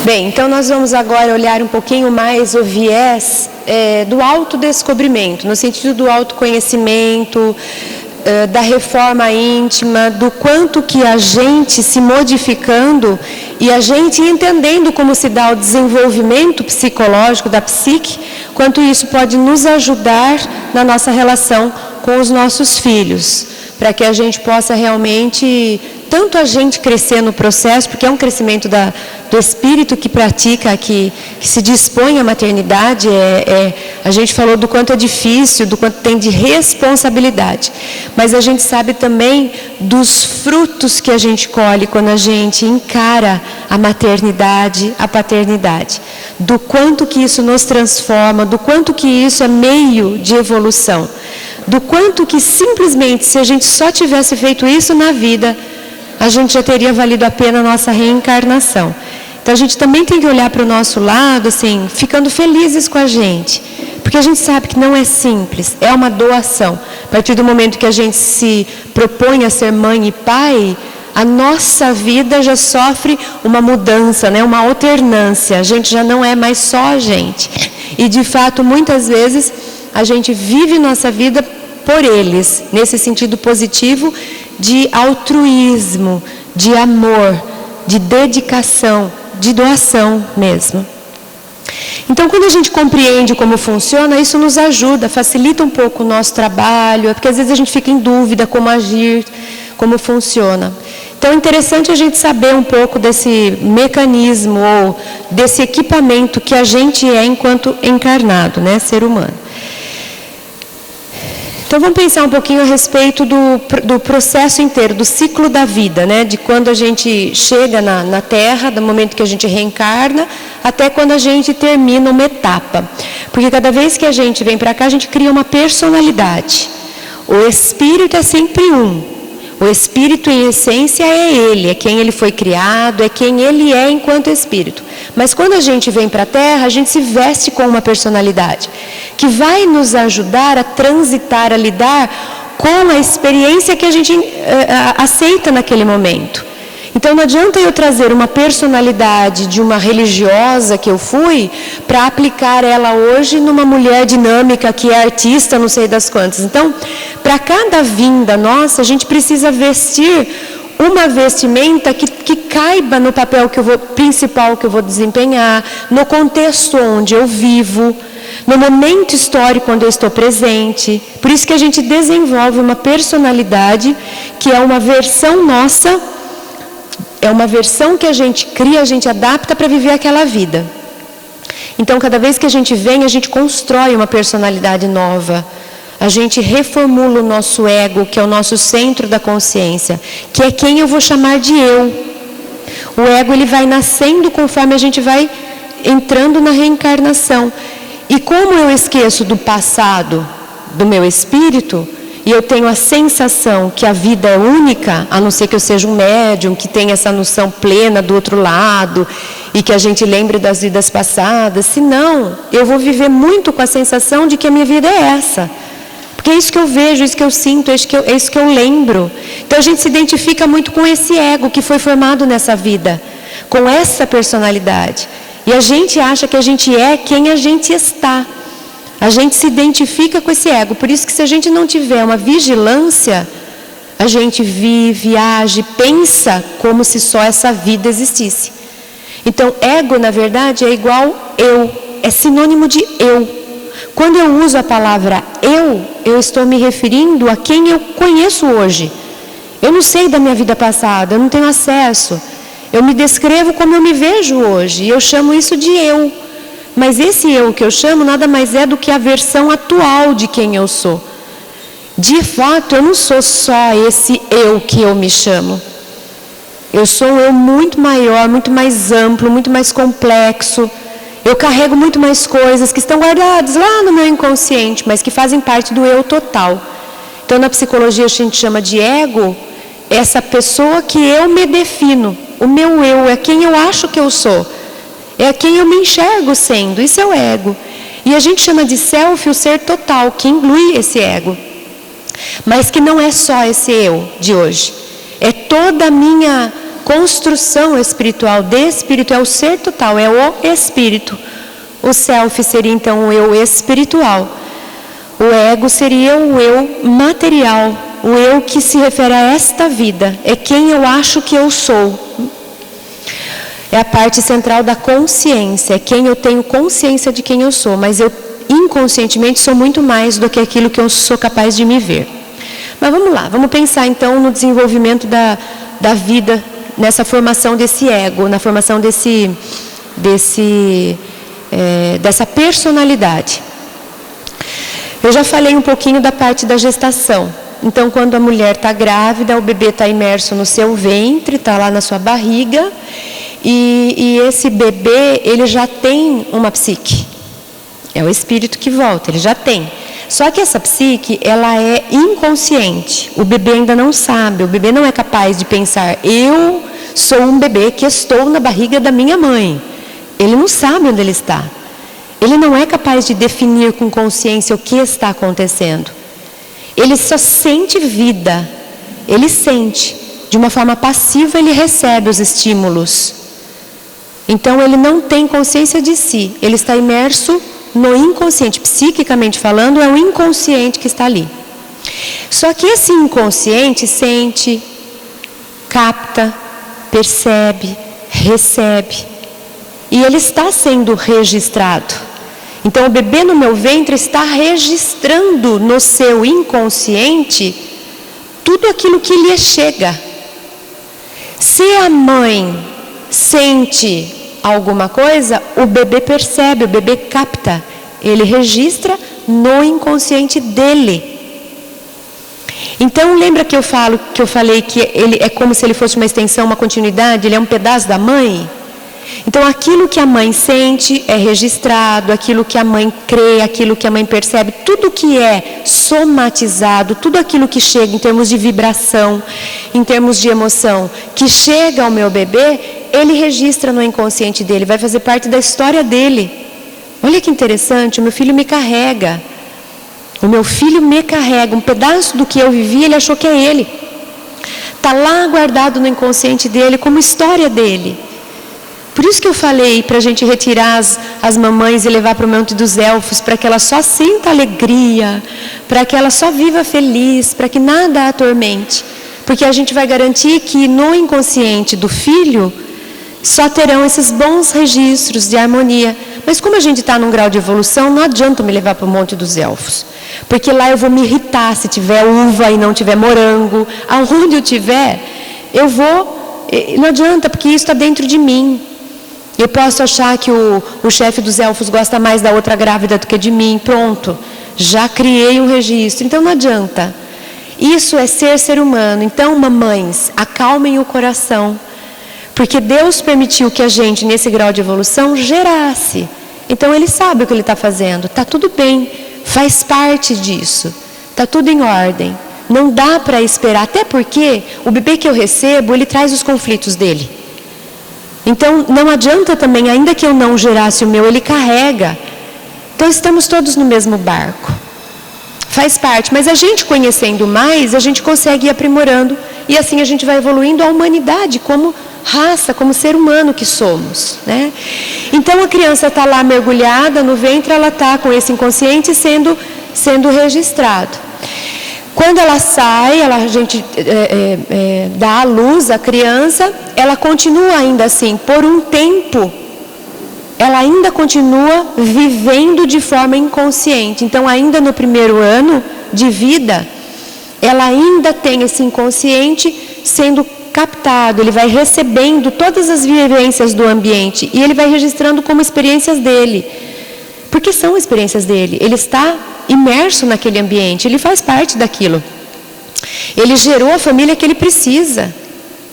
Bem, então nós vamos agora olhar um pouquinho mais o viés do autodescobrimento, no sentido do autoconhecimento, da reforma íntima, do quanto que a gente se modificando e a gente entendendo como se dá o desenvolvimento psicológico da psique, quanto isso pode nos ajudar na nossa relação com os nossos filhos, para que a gente possa realmente, tanto a gente crescer no processo, porque é um crescimento do espírito que pratica, que se dispõe à maternidade, a gente falou do quanto é difícil, do quanto tem de responsabilidade, mas a gente sabe também dos frutos que a gente colhe quando a gente encara a maternidade, a paternidade, do quanto que isso nos transforma, do quanto que isso é meio de evolução, do quanto que simplesmente, se a gente só tivesse feito isso na vida, a gente já teria valido a pena a nossa reencarnação. Então a gente também tem que olhar para o nosso lado, assim, ficando felizes com a gente, porque a gente sabe que não é simples, é uma doação. A partir do momento que a gente se propõe a ser mãe e pai, a nossa vida já sofre uma mudança, né? Uma alternância, a gente já não é mais só a gente. E de fato, muitas vezes, a gente vive nossa vida por eles, nesse sentido positivo de altruísmo, de amor, de dedicação, de doação mesmo. Então, quando a gente compreende como funciona, isso nos ajuda, facilita um pouco o nosso trabalho, porque às vezes a gente fica em dúvida como agir, como funciona. Então, é interessante a gente saber um pouco desse mecanismo ou desse equipamento que a gente é enquanto encarnado, né, ser humano. Então vamos pensar um pouquinho a respeito do processo inteiro, do ciclo da vida, né? De quando a gente chega na Terra, do momento que a gente reencarna, até quando a gente termina uma etapa. Porque cada vez que a gente vem para cá, a gente cria uma personalidade. O espírito é sempre um. O espírito, em essência, é ele, é quem ele foi criado, é quem ele é enquanto espírito. Mas quando a gente vem para a Terra, a gente se veste com uma personalidade que vai nos ajudar a transitar, a lidar com a experiência que a gente aceita naquele momento. Então não adianta eu trazer uma personalidade de uma religiosa que eu fui para aplicar ela hoje numa mulher dinâmica que é artista, não sei das quantas. Então, para cada vinda nossa, a gente precisa vestir uma vestimenta que caiba no papel principal que eu vou desempenhar, no contexto onde eu vivo, no momento histórico onde eu estou presente. Por isso que a gente desenvolve uma personalidade que é uma versão nossa, é uma versão que a gente cria, a gente adapta para viver aquela vida. Então, cada vez que a gente vem, a gente constrói uma personalidade nova. A gente reformula o nosso ego, que é o nosso centro da consciência, que é quem eu vou chamar de eu. O ego, ele vai nascendo conforme a gente vai entrando na reencarnação. E como eu esqueço do passado, do meu espírito, e eu tenho a sensação que a vida é única, a não ser que eu seja um médium, que tenha essa noção plena do outro lado, e que a gente lembre das vidas passadas, senão eu vou viver muito com a sensação de que a minha vida é essa. Porque é isso que eu vejo, é isso que eu sinto, é isso que eu lembro. Então a gente se identifica muito com esse ego que foi formado nessa vida, com essa personalidade. E a gente acha que a gente é quem a gente está. A gente se identifica com esse ego. Por isso que se a gente não tiver uma vigilância, a gente vive, age, pensa como se só essa vida existisse. Então, ego, na verdade, é igual eu. É sinônimo de eu. Quando eu uso a palavra eu estou me referindo a quem eu conheço hoje. Eu não sei da minha vida passada, eu não tenho acesso. Eu me descrevo como eu me vejo hoje, e eu chamo isso de eu. Mas esse eu que eu chamo nada mais é do que a versão atual de quem eu sou. De fato, eu não sou só esse eu que eu me chamo. Eu sou um eu muito maior, muito mais amplo, muito mais complexo. Eu carrego muito mais coisas que estão guardadas lá no meu inconsciente, mas que fazem parte do eu total. Então, na psicologia, a gente chama de ego essa pessoa que eu me defino. O meu eu é quem eu acho que eu sou. É quem eu me enxergo sendo. Isso é o ego. E a gente chama de self o ser total, que inclui esse ego. Mas que não é só esse eu de hoje. É toda a minha construção espiritual. De espírito é o ser total, é o espírito. O self seria então o eu espiritual. O ego seria o eu material, o eu que se refere a esta vida. É quem eu acho que eu sou. É a parte central da consciência, é quem eu tenho consciência de quem eu sou, mas eu inconscientemente sou muito mais do que aquilo que eu sou capaz de me ver. Mas vamos lá, vamos pensar então no desenvolvimento da vida, nessa formação desse ego, na formação dessa personalidade. Eu já falei um pouquinho da parte da gestação. Então, quando a mulher está grávida, o bebê está imerso no seu ventre, está lá na sua barriga, e esse bebê, ele já tem uma psique. É o espírito que volta, ele já tem. Só que essa psique, ela é inconsciente. O bebê ainda não sabe, o bebê não é capaz de pensar, eu sou um bebê que estou na barriga da minha mãe. Ele não sabe onde ele está. Ele não é capaz de definir com consciência o que está acontecendo. Ele só sente vida. Ele sente. De uma forma passiva, ele recebe os estímulos. Então, ele não tem consciência de si. Ele está imerso no inconsciente. Psiquicamente falando, é o inconsciente que está ali. Só que esse inconsciente sente, capta, percebe, recebe. E ele está sendo registrado. Então, o bebê no meu ventre está registrando no seu inconsciente tudo aquilo que lhe chega. Se a mãe sente alguma coisa, o bebê percebe, o bebê capta. Ele registra no inconsciente dele. Então, lembra que eu falei que ele é como se ele fosse uma extensão, uma continuidade, ele é um pedaço da mãe? Então, aquilo que a mãe sente é registrado, aquilo que a mãe crê, aquilo que a mãe percebe, tudo que é somatizado, tudo aquilo que chega em termos de vibração, em termos de emoção, que chega ao meu bebê, ele registra no inconsciente dele, vai fazer parte da história dele. Olha que interessante, o meu filho me carrega. O meu filho me carrega, um pedaço do que eu vivi, ele achou que é ele. Está lá guardado no inconsciente dele como história dele. Por isso que eu falei para a gente retirar as mamães e levar para o Monte dos Elfos, para que ela só sinta alegria, para que ela só viva feliz, para que nada a atormente. Porque a gente vai garantir que no inconsciente do filho só terão esses bons registros de harmonia. Mas como a gente está num grau de evolução, não adianta me levar para o Monte dos Elfos. Porque lá eu vou me irritar se tiver uva e não tiver morango. Aonde eu tiver, eu vou... Não adianta, porque isso está dentro de mim. Eu posso achar que o chefe dos elfos gosta mais da outra grávida do que de mim. Pronto, já criei um registro. Então não adianta. Isso é ser humano. Então, mamães, acalmem o coração. Porque Deus permitiu que a gente, nesse grau de evolução, gerasse. Então Ele sabe o que Ele está fazendo. Está tudo bem, faz parte disso. Está tudo em ordem. Não dá para esperar. Até porque o bebê que eu recebo, ele traz os conflitos dele. Então, não adianta também, ainda que eu não gerasse o meu, ele carrega. Então, estamos todos no mesmo barco. Faz parte, mas a gente conhecendo mais, a gente consegue ir aprimorando. E assim a gente vai evoluindo a humanidade como raça, como ser humano que somos, né? Então, a criança está lá mergulhada no ventre, ela está com esse inconsciente sendo registrado. Quando ela sai, a gente dá à luz à criança, ela continua ainda assim, por um tempo, ela ainda continua vivendo de forma inconsciente. Então, ainda no primeiro ano de vida, ela ainda tem esse inconsciente sendo captado, ele vai recebendo todas as vivências do ambiente e ele vai registrando como experiências dele. Porque são experiências dele, ele está imerso naquele ambiente, ele faz parte daquilo. Ele gerou a família que ele precisa,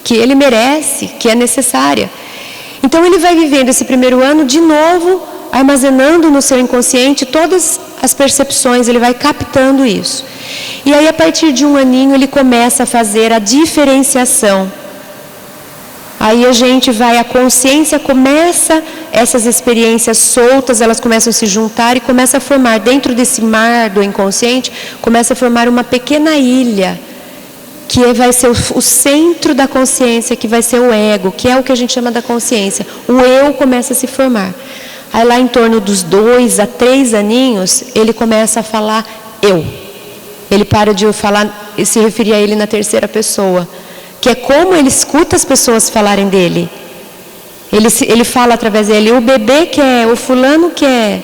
que ele merece, que é necessária. Então ele vai vivendo esse primeiro ano de novo, armazenando no seu inconsciente todas as percepções, ele vai captando isso. E aí a partir de um aninho ele começa a fazer a diferenciação. Aí a consciência começa, essas experiências soltas, elas começam a se juntar e começa a formar, dentro desse mar do inconsciente, começa a formar uma pequena ilha, que vai ser o centro da consciência, que vai ser o ego, que é o que a gente chama da consciência. O eu começa a se formar. Aí lá em torno dos 2 a 3 aninhos, ele começa a falar eu. Ele para de falar e se referir a ele na terceira pessoa, que é como ele escuta as pessoas falarem dele. Ele fala através dele, o bebê quer, o fulano quer.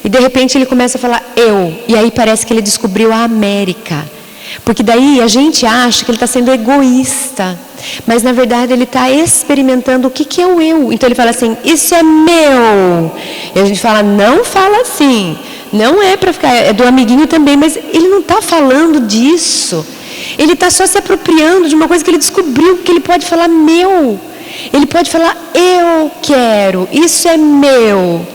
E de repente ele começa a falar eu. E aí parece que ele descobriu a América. Porque daí a gente acha que ele está sendo egoísta. Mas na verdade ele está experimentando o que é o eu. Então ele fala assim, isso é meu. E a gente fala, não fala assim. Não é para ficar, é do amiguinho também. Mas ele não está falando disso. Ele está só se apropriando de uma coisa que ele descobriu, que ele pode falar meu. Ele pode falar eu quero, isso é meu.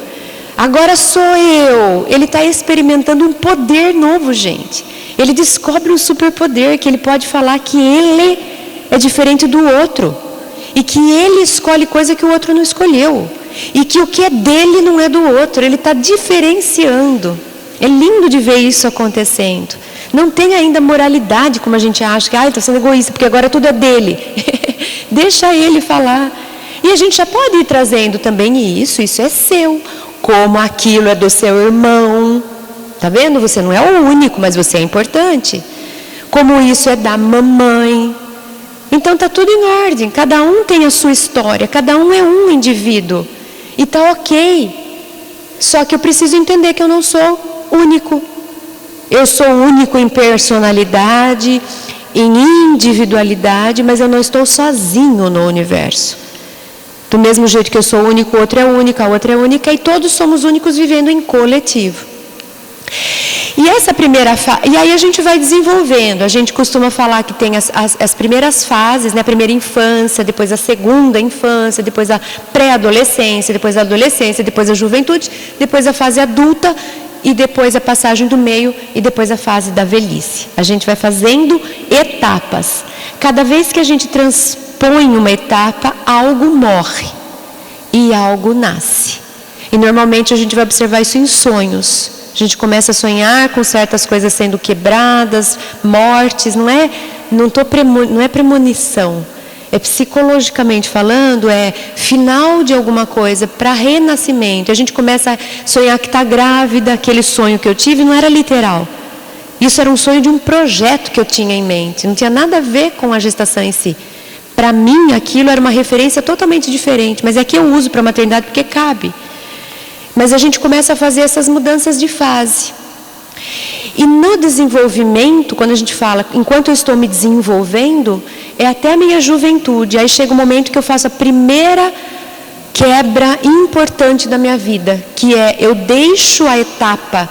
Agora sou eu. Ele está experimentando um poder novo, gente. Ele descobre um superpoder, que ele pode falar que ele é diferente do outro. E que ele escolhe coisa que o outro não escolheu. E que o que é dele não é do outro. Ele está diferenciando. É lindo de ver isso acontecendo. Não tem ainda moralidade, como a gente acha, que está sendo egoísta, porque agora tudo é dele. Deixa ele falar. E a gente já pode ir trazendo também isso é seu. Como aquilo é do seu irmão. Tá vendo? Você não é o único, mas você é importante. Como isso é da mamãe. Então tá tudo em ordem. Cada um tem a sua história. Cada um é um indivíduo. E tá ok. Só que eu preciso entender que eu não sou único. Eu sou único em personalidade, em individualidade, mas eu não estou sozinho no universo. Do mesmo jeito que eu sou único, o outro é único, a outra é única, e todos somos únicos vivendo em coletivo. E essa primeira fase, e aí a gente vai desenvolvendo, a gente costuma falar que tem as primeiras fases, né? A primeira infância, depois a segunda infância, depois a pré-adolescência, depois a adolescência, depois a juventude, depois a fase adulta, e depois a passagem do meio, e depois a fase da velhice. A gente vai fazendo etapas. Cada vez que a gente transpõe uma etapa, algo morre e algo nasce. E normalmente a gente vai observar isso em sonhos. A gente começa a sonhar com certas coisas sendo quebradas, mortes, não é premonição. É psicologicamente falando, é final de alguma coisa para renascimento. A gente começa a sonhar que está grávida, aquele sonho que eu tive não era literal. Isso era um sonho de um projeto que eu tinha em mente, não tinha nada a ver com a gestação em si. Para mim aquilo era uma referência totalmente diferente, mas é que eu uso para a maternidade porque cabe. Mas a gente começa a fazer essas mudanças de fase. E no desenvolvimento, quando a gente fala, enquanto eu estou me desenvolvendo, é até a minha juventude. Aí chega o momento que eu faço a primeira quebra importante da minha vida, que é eu deixo a etapa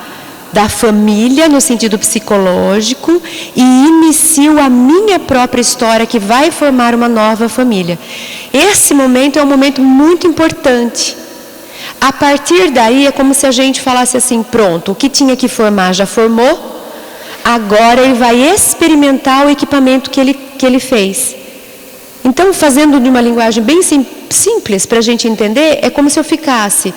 da família no sentido psicológico e inicio a minha própria história que vai formar uma nova família. Esse momento é um momento muito importante. A partir daí é como se a gente falasse assim, pronto, o que tinha que formar já formou, agora ele vai experimentar o equipamento que ele fez. Então, fazendo de uma linguagem bem simples para a gente entender, é como se eu ficasse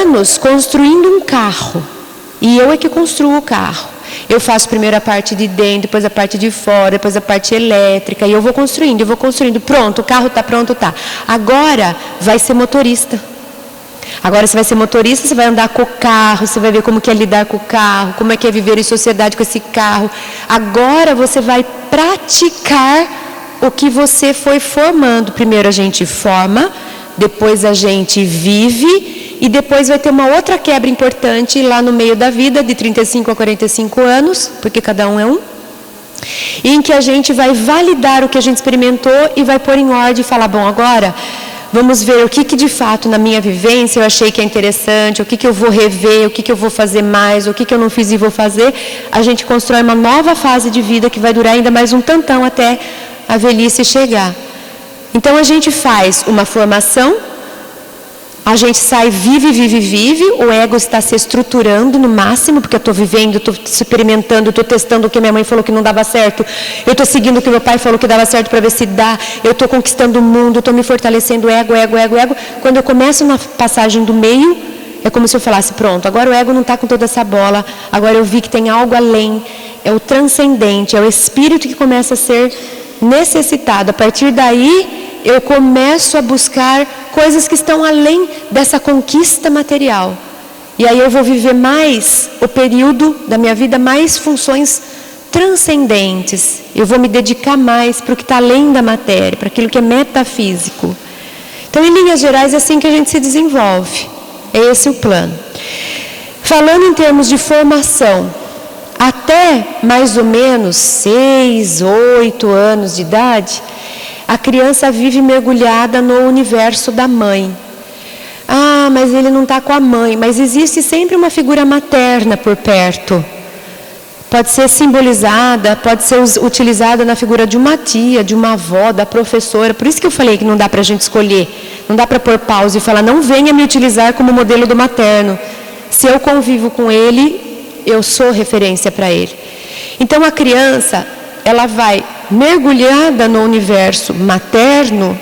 anos construindo um carro, e eu é que construo o carro. Eu faço primeiro a parte de dentro, depois a parte de fora, depois a parte elétrica, e eu vou construindo. Pronto, o carro está pronto, tá. Agora vai ser motorista. Agora você vai ser motorista, você vai andar com o carro, você vai ver como que é lidar com o carro, como é que é viver em sociedade com esse carro. Agora você vai praticar o que você foi formando. Primeiro a gente forma, depois a gente vive, e depois vai ter uma outra quebra importante lá no meio da vida, de 35 a 45 anos, porque cada um é um, em que a gente vai validar o que a gente experimentou e vai pôr em ordem e falar, bom, agora vamos ver o que de fato na minha vivência eu achei que é interessante, o que eu vou rever, o que eu vou fazer mais, o que eu não fiz e vou fazer. A gente constrói uma nova fase de vida que vai durar ainda mais um tantão até a velhice chegar. Então a gente faz uma formação, a gente sai, vive, o ego está se estruturando no máximo, porque eu estou vivendo, estou experimentando, estou testando o que minha mãe falou que não dava certo, eu estou seguindo o que meu pai falou que dava certo para ver se dá, eu estou conquistando o mundo, estou me fortalecendo, ego. Quando eu começo na passagem do meio, é como se eu falasse, pronto, agora o ego não está com toda essa bola, agora eu vi que tem algo além, é o transcendente, é o espírito que começa a ser necessitado. A partir daí, eu começo a buscar coisas que estão além dessa conquista material. E aí eu vou viver mais o período da minha vida, mais funções transcendentes. Eu vou me dedicar mais para o que está além da matéria, para aquilo que é metafísico. Então, em linhas gerais, é assim que a gente se desenvolve. É esse o plano. Falando em termos de formação, até mais ou menos 6, 8 anos de idade, a criança vive mergulhada no universo da mãe. Ah, mas ele não está com a mãe. Mas existe sempre uma figura materna por perto. Pode ser simbolizada, pode ser utilizada na figura de uma tia, de uma avó, da professora. Por isso que eu falei que não dá para a gente escolher. Não dá para pôr pausa e falar, não venha me utilizar como modelo do materno. Se eu convivo com ele, eu sou referência para ele. Então a criança, ela vai mergulhada no universo materno,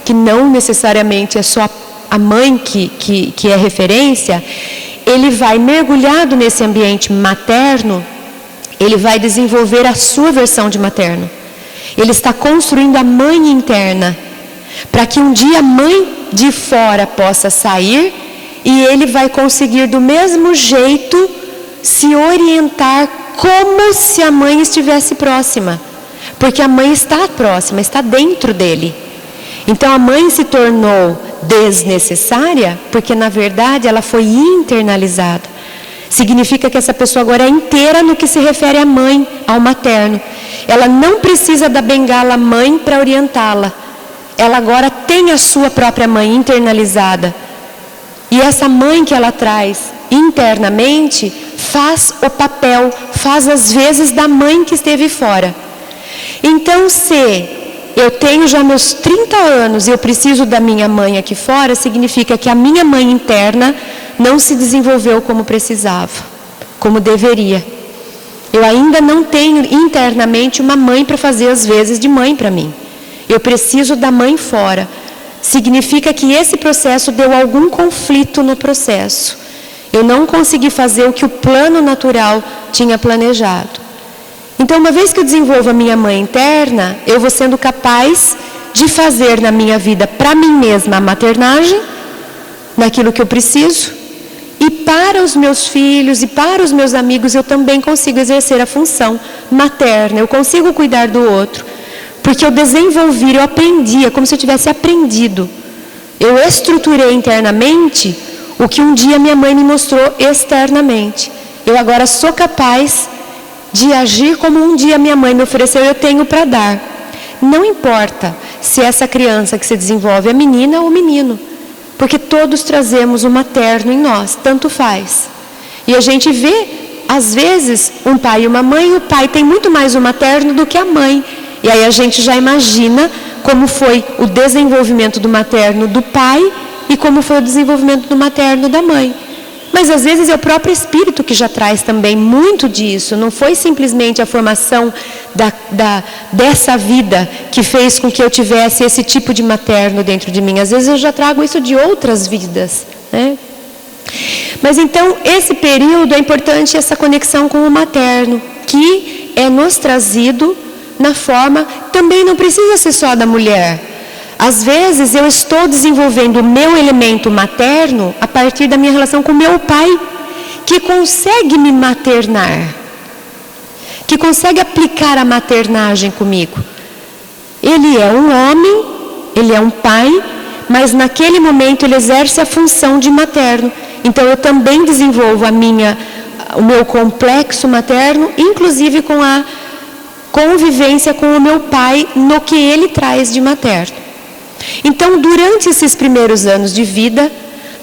que não necessariamente é só a mãe que é referência. Ele vai mergulhado nesse ambiente materno, ele vai desenvolver a sua versão de materno. Ele está construindo a mãe interna, para que um dia a mãe de fora possa sair e ele vai conseguir do mesmo jeito se orientar como se a mãe estivesse próxima. Porque a mãe está próxima, está dentro dele. Então a mãe se tornou desnecessária porque na verdade ela foi internalizada. Significa que essa pessoa agora é inteira no que se refere à mãe, ao materno. Ela não precisa da bengala mãe para orientá-la. Ela agora tem a sua própria mãe internalizada. E essa mãe que ela traz internamente faz o papel, faz as vezes da mãe que esteve fora. Então, se eu tenho já meus 30 anos e eu preciso da minha mãe aqui fora, significa que a minha mãe interna não se desenvolveu como precisava, como deveria. Eu ainda não tenho internamente uma mãe para fazer as vezes de mãe para mim. Eu preciso da mãe fora. Significa que esse processo deu algum conflito no processo. Eu não consegui fazer o que o plano natural tinha planejado. Então, uma vez que eu desenvolvo a minha mãe interna, eu vou sendo capaz de fazer na minha vida para mim mesma a maternagem, naquilo que eu preciso, e para os meus filhos e para os meus amigos eu também consigo exercer a função materna, eu consigo cuidar do outro, porque eu desenvolvi, eu aprendi, é como se eu tivesse aprendido. Eu estruturei internamente o que um dia minha mãe me mostrou externamente. Eu agora sou capaz de agir como um dia minha mãe me ofereceu, eu tenho para dar. Não importa se essa criança que se desenvolve é menina ou menino, porque todos trazemos o materno em nós, tanto faz. E a gente vê, às vezes, um pai e uma mãe, e o pai tem muito mais o materno do que a mãe. E aí a gente já imagina como foi o desenvolvimento do materno do pai e como foi o desenvolvimento do materno da mãe. Mas às vezes é o próprio espírito que já traz também muito disso. Não foi simplesmente a formação dessa vida que fez com que eu tivesse esse tipo de materno dentro de mim. Às vezes eu já trago isso de outras vidas, né? Mas então esse período é importante, essa conexão com o materno, que é nos trazido na forma, também não precisa ser só da mulher. Às vezes eu estou desenvolvendo o meu elemento materno a partir da minha relação com o meu pai, que consegue me maternar, que consegue aplicar a maternagem comigo. Ele é um homem, ele é um pai, mas naquele momento ele exerce a função de materno. Então eu também desenvolvo o meu complexo materno, inclusive com a convivência com o meu pai no que ele traz de materno. Então, durante esses primeiros anos de vida,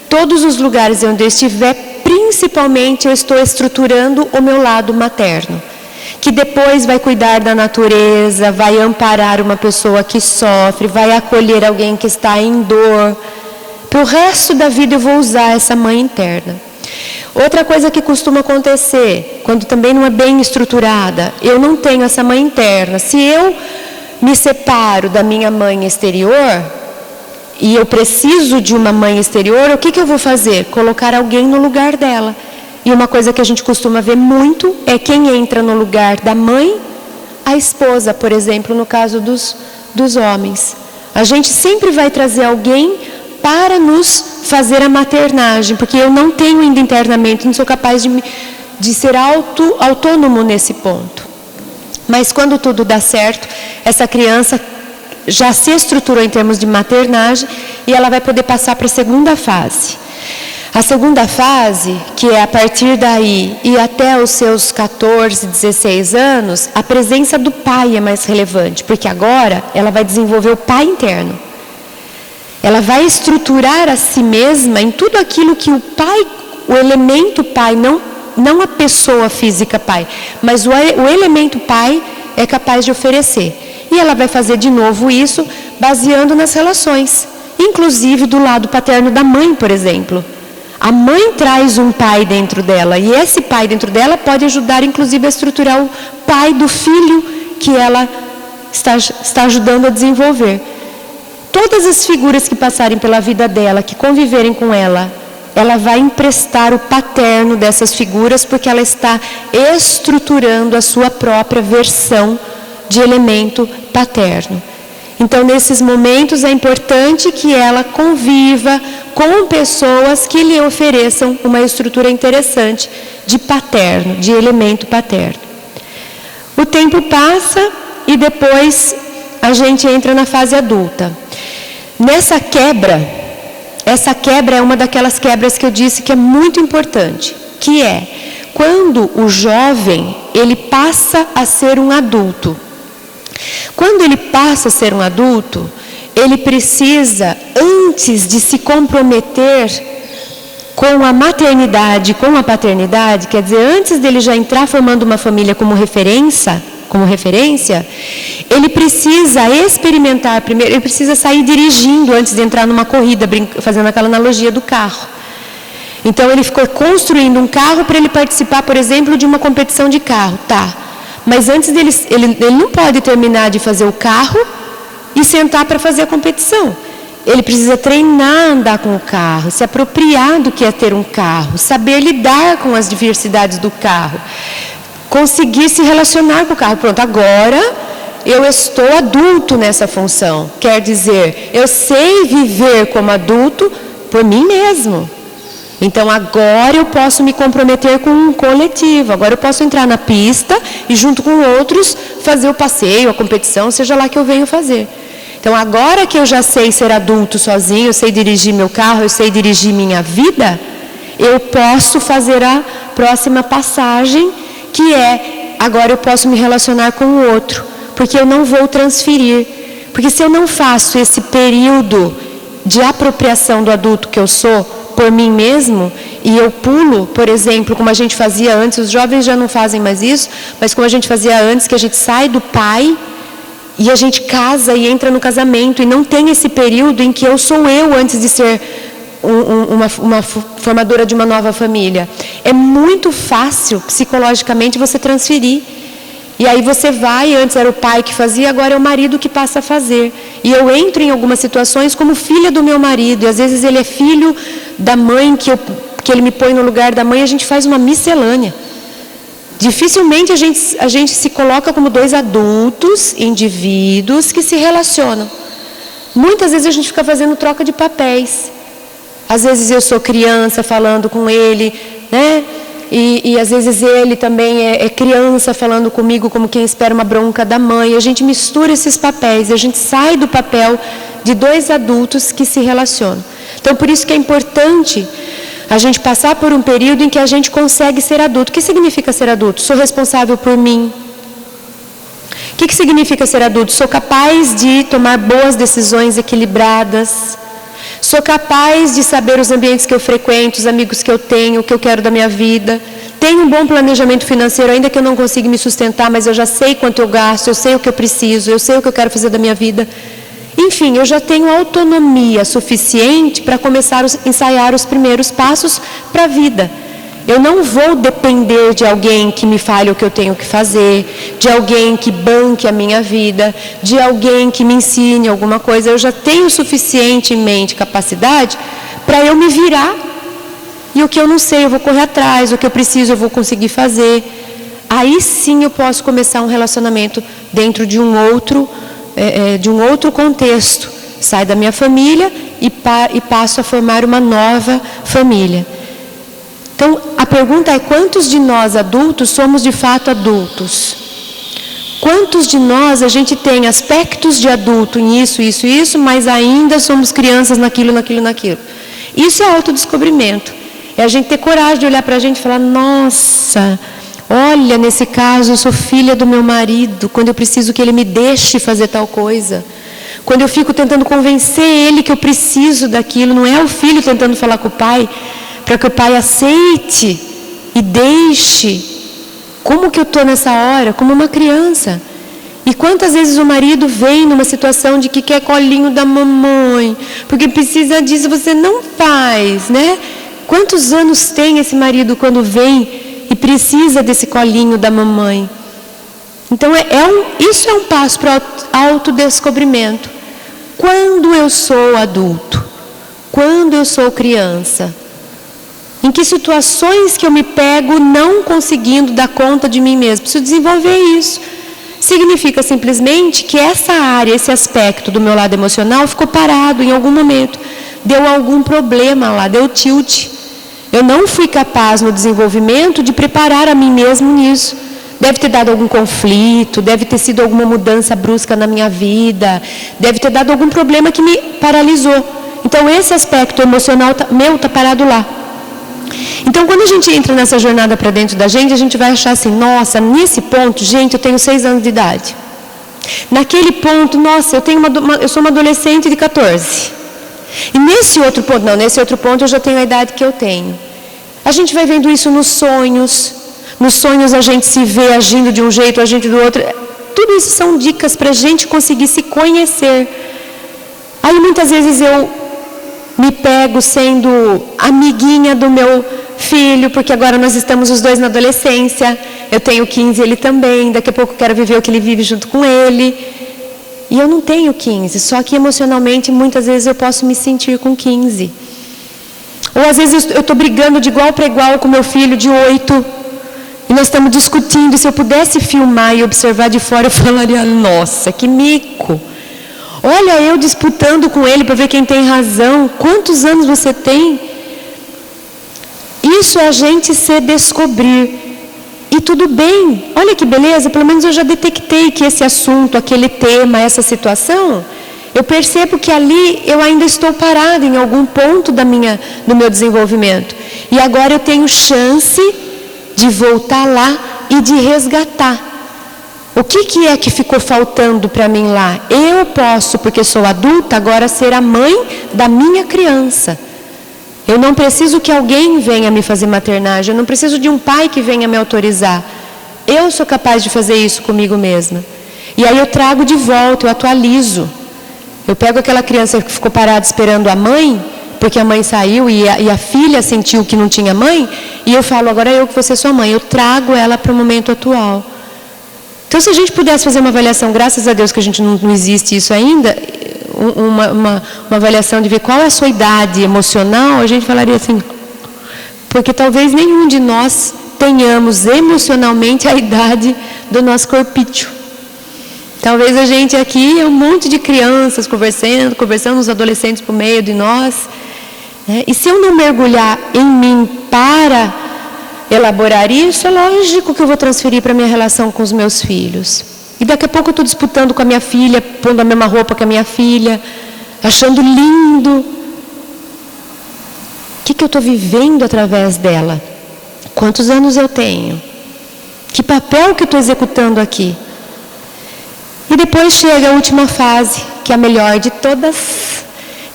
todos os lugares onde eu estiver, principalmente eu estou estruturando o meu lado materno, que depois vai cuidar da natureza, vai amparar uma pessoa que sofre, vai acolher alguém que está em dor. Para o resto da vida eu vou usar essa mãe interna. Outra coisa que costuma acontecer, quando também não é bem estruturada, eu não tenho essa mãe interna. Se eu me separo da minha mãe exterior e eu preciso de uma mãe exterior, o que eu vou fazer? Colocar alguém no lugar dela. E uma coisa que a gente costuma ver muito é quem entra no lugar da mãe, a esposa, por exemplo, no caso dos homens. A gente sempre vai trazer alguém para nos fazer a maternagem, porque eu não tenho ainda internamente, não sou capaz de ser autônomo nesse ponto. Mas quando tudo dá certo, essa criança já se estruturou em termos de maternagem e ela vai poder passar para a segunda fase. A segunda fase, que é a partir daí e até os seus 14, 16 anos, a presença do pai é mais relevante, porque agora ela vai desenvolver o pai interno. Ela vai estruturar a si mesma em tudo aquilo que o pai, o elemento pai, não a pessoa física pai, mas o elemento pai é capaz de oferecer. E ela vai fazer de novo isso baseando nas relações, inclusive do lado paterno da mãe, por exemplo. A mãe traz um pai dentro dela e esse pai dentro dela pode ajudar inclusive a estruturar o pai do filho que ela está ajudando a desenvolver. Todas as figuras que passarem pela vida dela, que conviverem com ela, ela vai emprestar o paterno dessas figuras porque ela está estruturando a sua própria versão de elemento paterno. Então, nesses momentos, é importante que ela conviva com pessoas que lhe ofereçam uma estrutura interessante de paterno, de elemento paterno. O tempo passa e depois a gente entra na fase adulta. Essa quebra é uma daquelas quebras que eu disse que é muito importante, que é quando o jovem, ele passa a ser um adulto. Quando ele passa a ser um adulto, ele precisa, antes de se comprometer com a maternidade, com a paternidade, quer dizer, antes dele já entrar formando uma família como referência, ele precisa experimentar primeiro, ele precisa sair dirigindo antes de entrar numa corrida, fazendo aquela analogia do carro. Então ele ficou construindo um carro para ele participar, por exemplo, de uma competição de carro, tá? Mas antes dele, ele não pode terminar de fazer o carro e sentar para fazer a competição. Ele precisa treinar a andar com o carro, se apropriar do que é ter um carro, saber lidar com as diversidades do carro, conseguir se relacionar com o carro. Pronto, agora eu estou adulto nessa função. Quer dizer, eu sei viver como adulto por mim mesmo. Então agora eu posso me comprometer com um coletivo, agora eu posso entrar na pista e junto com outros fazer o passeio, a competição, seja lá que eu venho fazer. Então agora que eu já sei ser adulto sozinho, eu sei dirigir meu carro, eu sei dirigir minha vida, eu posso fazer a próxima passagem, que é, agora eu posso me relacionar com o outro, porque eu não vou transferir. Porque se eu não faço esse período de apropriação do adulto que eu sou, por mim mesmo, e eu pulo, por exemplo, como a gente fazia antes, os jovens já não fazem mais isso, mas como a gente fazia antes, que a gente sai do pai e a gente casa e entra no casamento, e não tem esse período em que eu sou eu antes de ser uma formadora de uma nova família. É muito fácil, psicologicamente, você transferir. E aí você vai, antes era o pai que fazia, agora é o marido que passa a fazer. E eu entro em algumas situações como filha do meu marido, e às vezes ele é filho da mãe, que ele me põe no lugar da mãe, e a gente faz uma miscelânea. Dificilmente a gente se coloca como dois adultos, indivíduos que se relacionam. Muitas vezes a gente fica fazendo troca de papéis. Às vezes eu sou criança falando com ele, né? E às vezes ele também é criança falando comigo como quem espera uma bronca da mãe. A gente mistura esses papéis, a gente sai do papel de dois adultos que se relacionam. Então, por isso que é importante a gente passar por um período em que a gente consegue ser adulto. O que significa ser adulto? Sou responsável por mim. O que significa ser adulto? Sou capaz de tomar boas decisões equilibradas. Sou capaz de saber os ambientes que eu frequento, os amigos que eu tenho, o que eu quero da minha vida. Tenho um bom planejamento financeiro, ainda que eu não consiga me sustentar, mas eu já sei quanto eu gasto, eu sei o que eu preciso, eu sei o que eu quero fazer da minha vida. Enfim, eu já tenho autonomia suficiente para começar a ensaiar os primeiros passos para a vida. Eu não vou depender de alguém que me fale o que eu tenho que fazer, de alguém que banque a minha vida, de alguém que me ensine alguma coisa. Eu já tenho suficientemente capacidade para eu me virar. E o que eu não sei, eu vou correr atrás, o que eu preciso, eu vou conseguir fazer. Aí sim eu posso começar um relacionamento dentro de um outro contexto. Saio da minha família e passo a formar uma nova família. Então, a pergunta é: quantos de nós adultos somos de fato adultos? Quantos de nós a gente tem aspectos de adulto em isso, mas ainda somos crianças naquilo? Isso é autodescobrimento. É a gente ter coragem de olhar para a gente e falar: nossa, olha, nesse caso eu sou filha do meu marido, quando eu preciso que ele me deixe fazer tal coisa. Quando eu fico tentando convencer ele que eu preciso daquilo, não é o filho tentando falar com o pai, para que o pai aceite e deixe. Como que eu estou nessa hora? Como uma criança. E quantas vezes o marido vem numa situação de que quer colinho da mamãe, porque precisa disso, você não faz, né? Quantos anos tem esse marido quando vem e precisa desse colinho da mamãe? Então, isso é um passo para autodescobrimento. Quando eu sou adulto? Quando eu sou criança? Em que situações que eu me pego não conseguindo dar conta de mim mesmo? Preciso desenvolver isso. Significa simplesmente que essa área, esse aspecto do meu lado emocional ficou parado em algum momento. Deu algum problema lá, deu tilt. Eu não fui capaz no desenvolvimento de preparar a mim mesmo nisso. Deve ter dado algum conflito, deve ter sido alguma mudança brusca na minha vida, deve ter dado algum problema que me paralisou. Então esse aspecto emocional meu está parado lá. Então quando a gente entra nessa jornada para dentro da gente, a gente vai achar assim: nossa, nesse ponto, gente, eu tenho 6 anos de idade. Naquele ponto, nossa, eu sou uma adolescente de 14. E nesse outro ponto eu já tenho a idade que eu tenho. A gente vai vendo isso nos sonhos. Nos sonhos a gente se vê agindo de um jeito, agindo do outro. Tudo isso são dicas para a gente conseguir se conhecer. Aí muitas vezes eu me pego sendo amiguinha do meu filho, porque agora nós estamos os dois na adolescência. Eu tenho 15, ele também. Daqui a pouco eu quero viver o que ele vive junto com ele. E eu não tenho 15, só que emocionalmente muitas vezes eu posso me sentir com 15. Ou às vezes eu estou brigando de igual para igual com meu filho de 8. E nós estamos discutindo, e se eu pudesse filmar e observar de fora, eu falaria: nossa, que mico. Olha eu disputando com ele para ver quem tem razão. Quantos anos você tem? Isso é a gente se descobrir. E tudo bem. Olha que beleza, pelo menos eu já detectei que esse assunto, aquele tema, essa situação, eu percebo que ali eu ainda estou parada em algum ponto do meu desenvolvimento. E agora eu tenho chance de voltar lá e de resgatar. O que é que ficou faltando para mim lá? Eu posso, porque sou adulta, agora ser a mãe da minha criança. Eu não preciso que alguém venha me fazer maternagem, eu não preciso de um pai que venha me autorizar. Eu sou capaz de fazer isso comigo mesma. E aí eu trago de volta, eu atualizo. Eu pego aquela criança que ficou parada esperando a mãe, porque a mãe saiu e a filha sentiu que não tinha mãe, e eu falo: agora eu que vou ser sua mãe. Eu trago ela para o momento atual. Então, se a gente pudesse fazer uma avaliação, graças a Deus que a gente não existe isso ainda, uma avaliação de ver qual é a sua idade emocional, a gente falaria assim: porque talvez nenhum de nós tenhamos emocionalmente a idade do nosso corpício. Talvez a gente aqui, um monte de crianças conversando, os adolescentes por meio de nós. E se eu não mergulhar em mim para elaborar isso, é lógico que eu vou transferir para a minha relação com os meus filhos. E daqui a pouco eu estou disputando com a minha filha, pondo a mesma roupa que a minha filha, achando lindo. O que eu estou vivendo através dela? Quantos anos eu tenho? Que papel que eu estou executando aqui? E depois chega a última fase, que é a melhor de todas,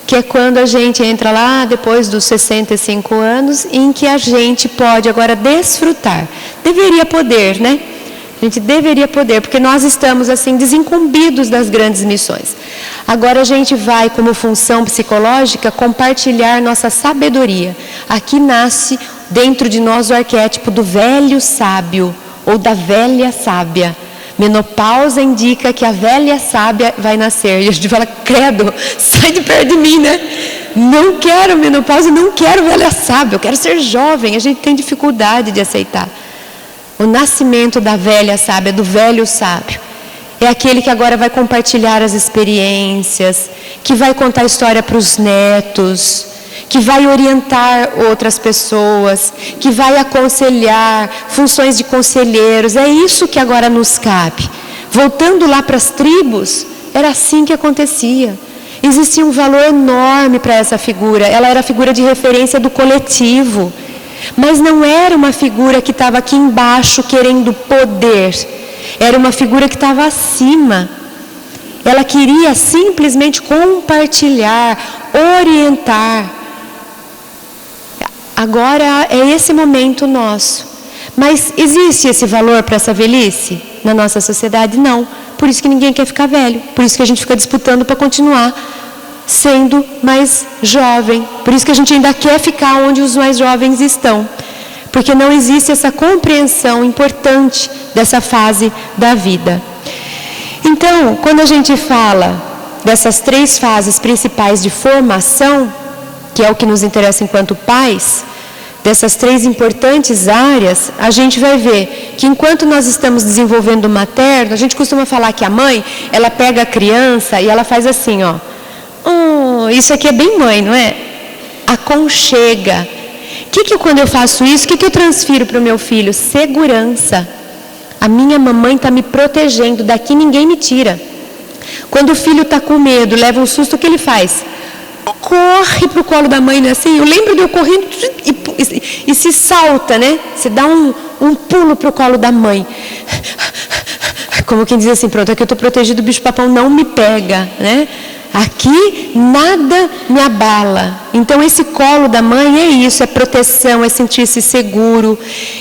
que é quando a gente entra lá, depois dos 65 anos, em que a gente pode agora desfrutar. Deveria poder, né? A gente deveria poder, porque nós estamos assim desincumbidos das grandes missões. Agora a gente vai, como função psicológica, compartilhar nossa sabedoria. Aqui nasce dentro de nós o arquétipo do velho sábio, ou da velha sábia. Menopausa indica que a velha sábia vai nascer. E a gente fala: credo, sai de perto de mim, né? não quero menopausa, não quero velha sábia, eu quero ser jovem. A gente tem dificuldade de aceitar. O nascimento da velha sábia, do velho sábio, é aquele que agora vai compartilhar as experiências, que vai contar a história para os netos, que vai orientar outras pessoas, que vai aconselhar, funções de conselheiros. É isso que agora nos cabe. Voltando lá para as tribos, era assim que acontecia. Existia um valor enorme para essa figura. Ela era a figura de referência do coletivo. Mas não era uma figura que estava aqui embaixo querendo poder. Era uma figura que estava acima. Ela queria simplesmente compartilhar, orientar. Agora é esse momento nosso. Mas existe esse valor para essa velhice na nossa sociedade? Não. Por isso que ninguém quer ficar velho. Por isso que a gente fica disputando para continuar sendo mais jovem. Por isso que a gente ainda quer ficar onde os mais jovens estão. Porque não existe essa compreensão importante dessa fase da vida. Então, quando a gente fala dessas 3 fases principais de formação, que é o que nos interessa enquanto pais, dessas 3 importantes áreas, a gente vai ver que enquanto nós estamos desenvolvendo o materno, a gente costuma falar que a mãe, ela pega a criança e ela faz assim, ó. Isso aqui é bem mãe, não é? Aconchega. Quando eu faço isso, o que eu transfiro para o meu filho? Segurança. A minha mamãe está me protegendo, daqui ninguém me tira. Quando o filho está com medo, leva um susto, o que ele faz? Corre para o colo da mãe, né? Assim, eu lembro de eu correndo e se salta, né? Você dá um pulo para o colo da mãe. Como quem diz assim, pronto, aqui eu estou protegido, o bicho-papão não me pega, né? Aqui nada me abala. Então esse colo da mãe é isso, é proteção, é sentir-se seguro,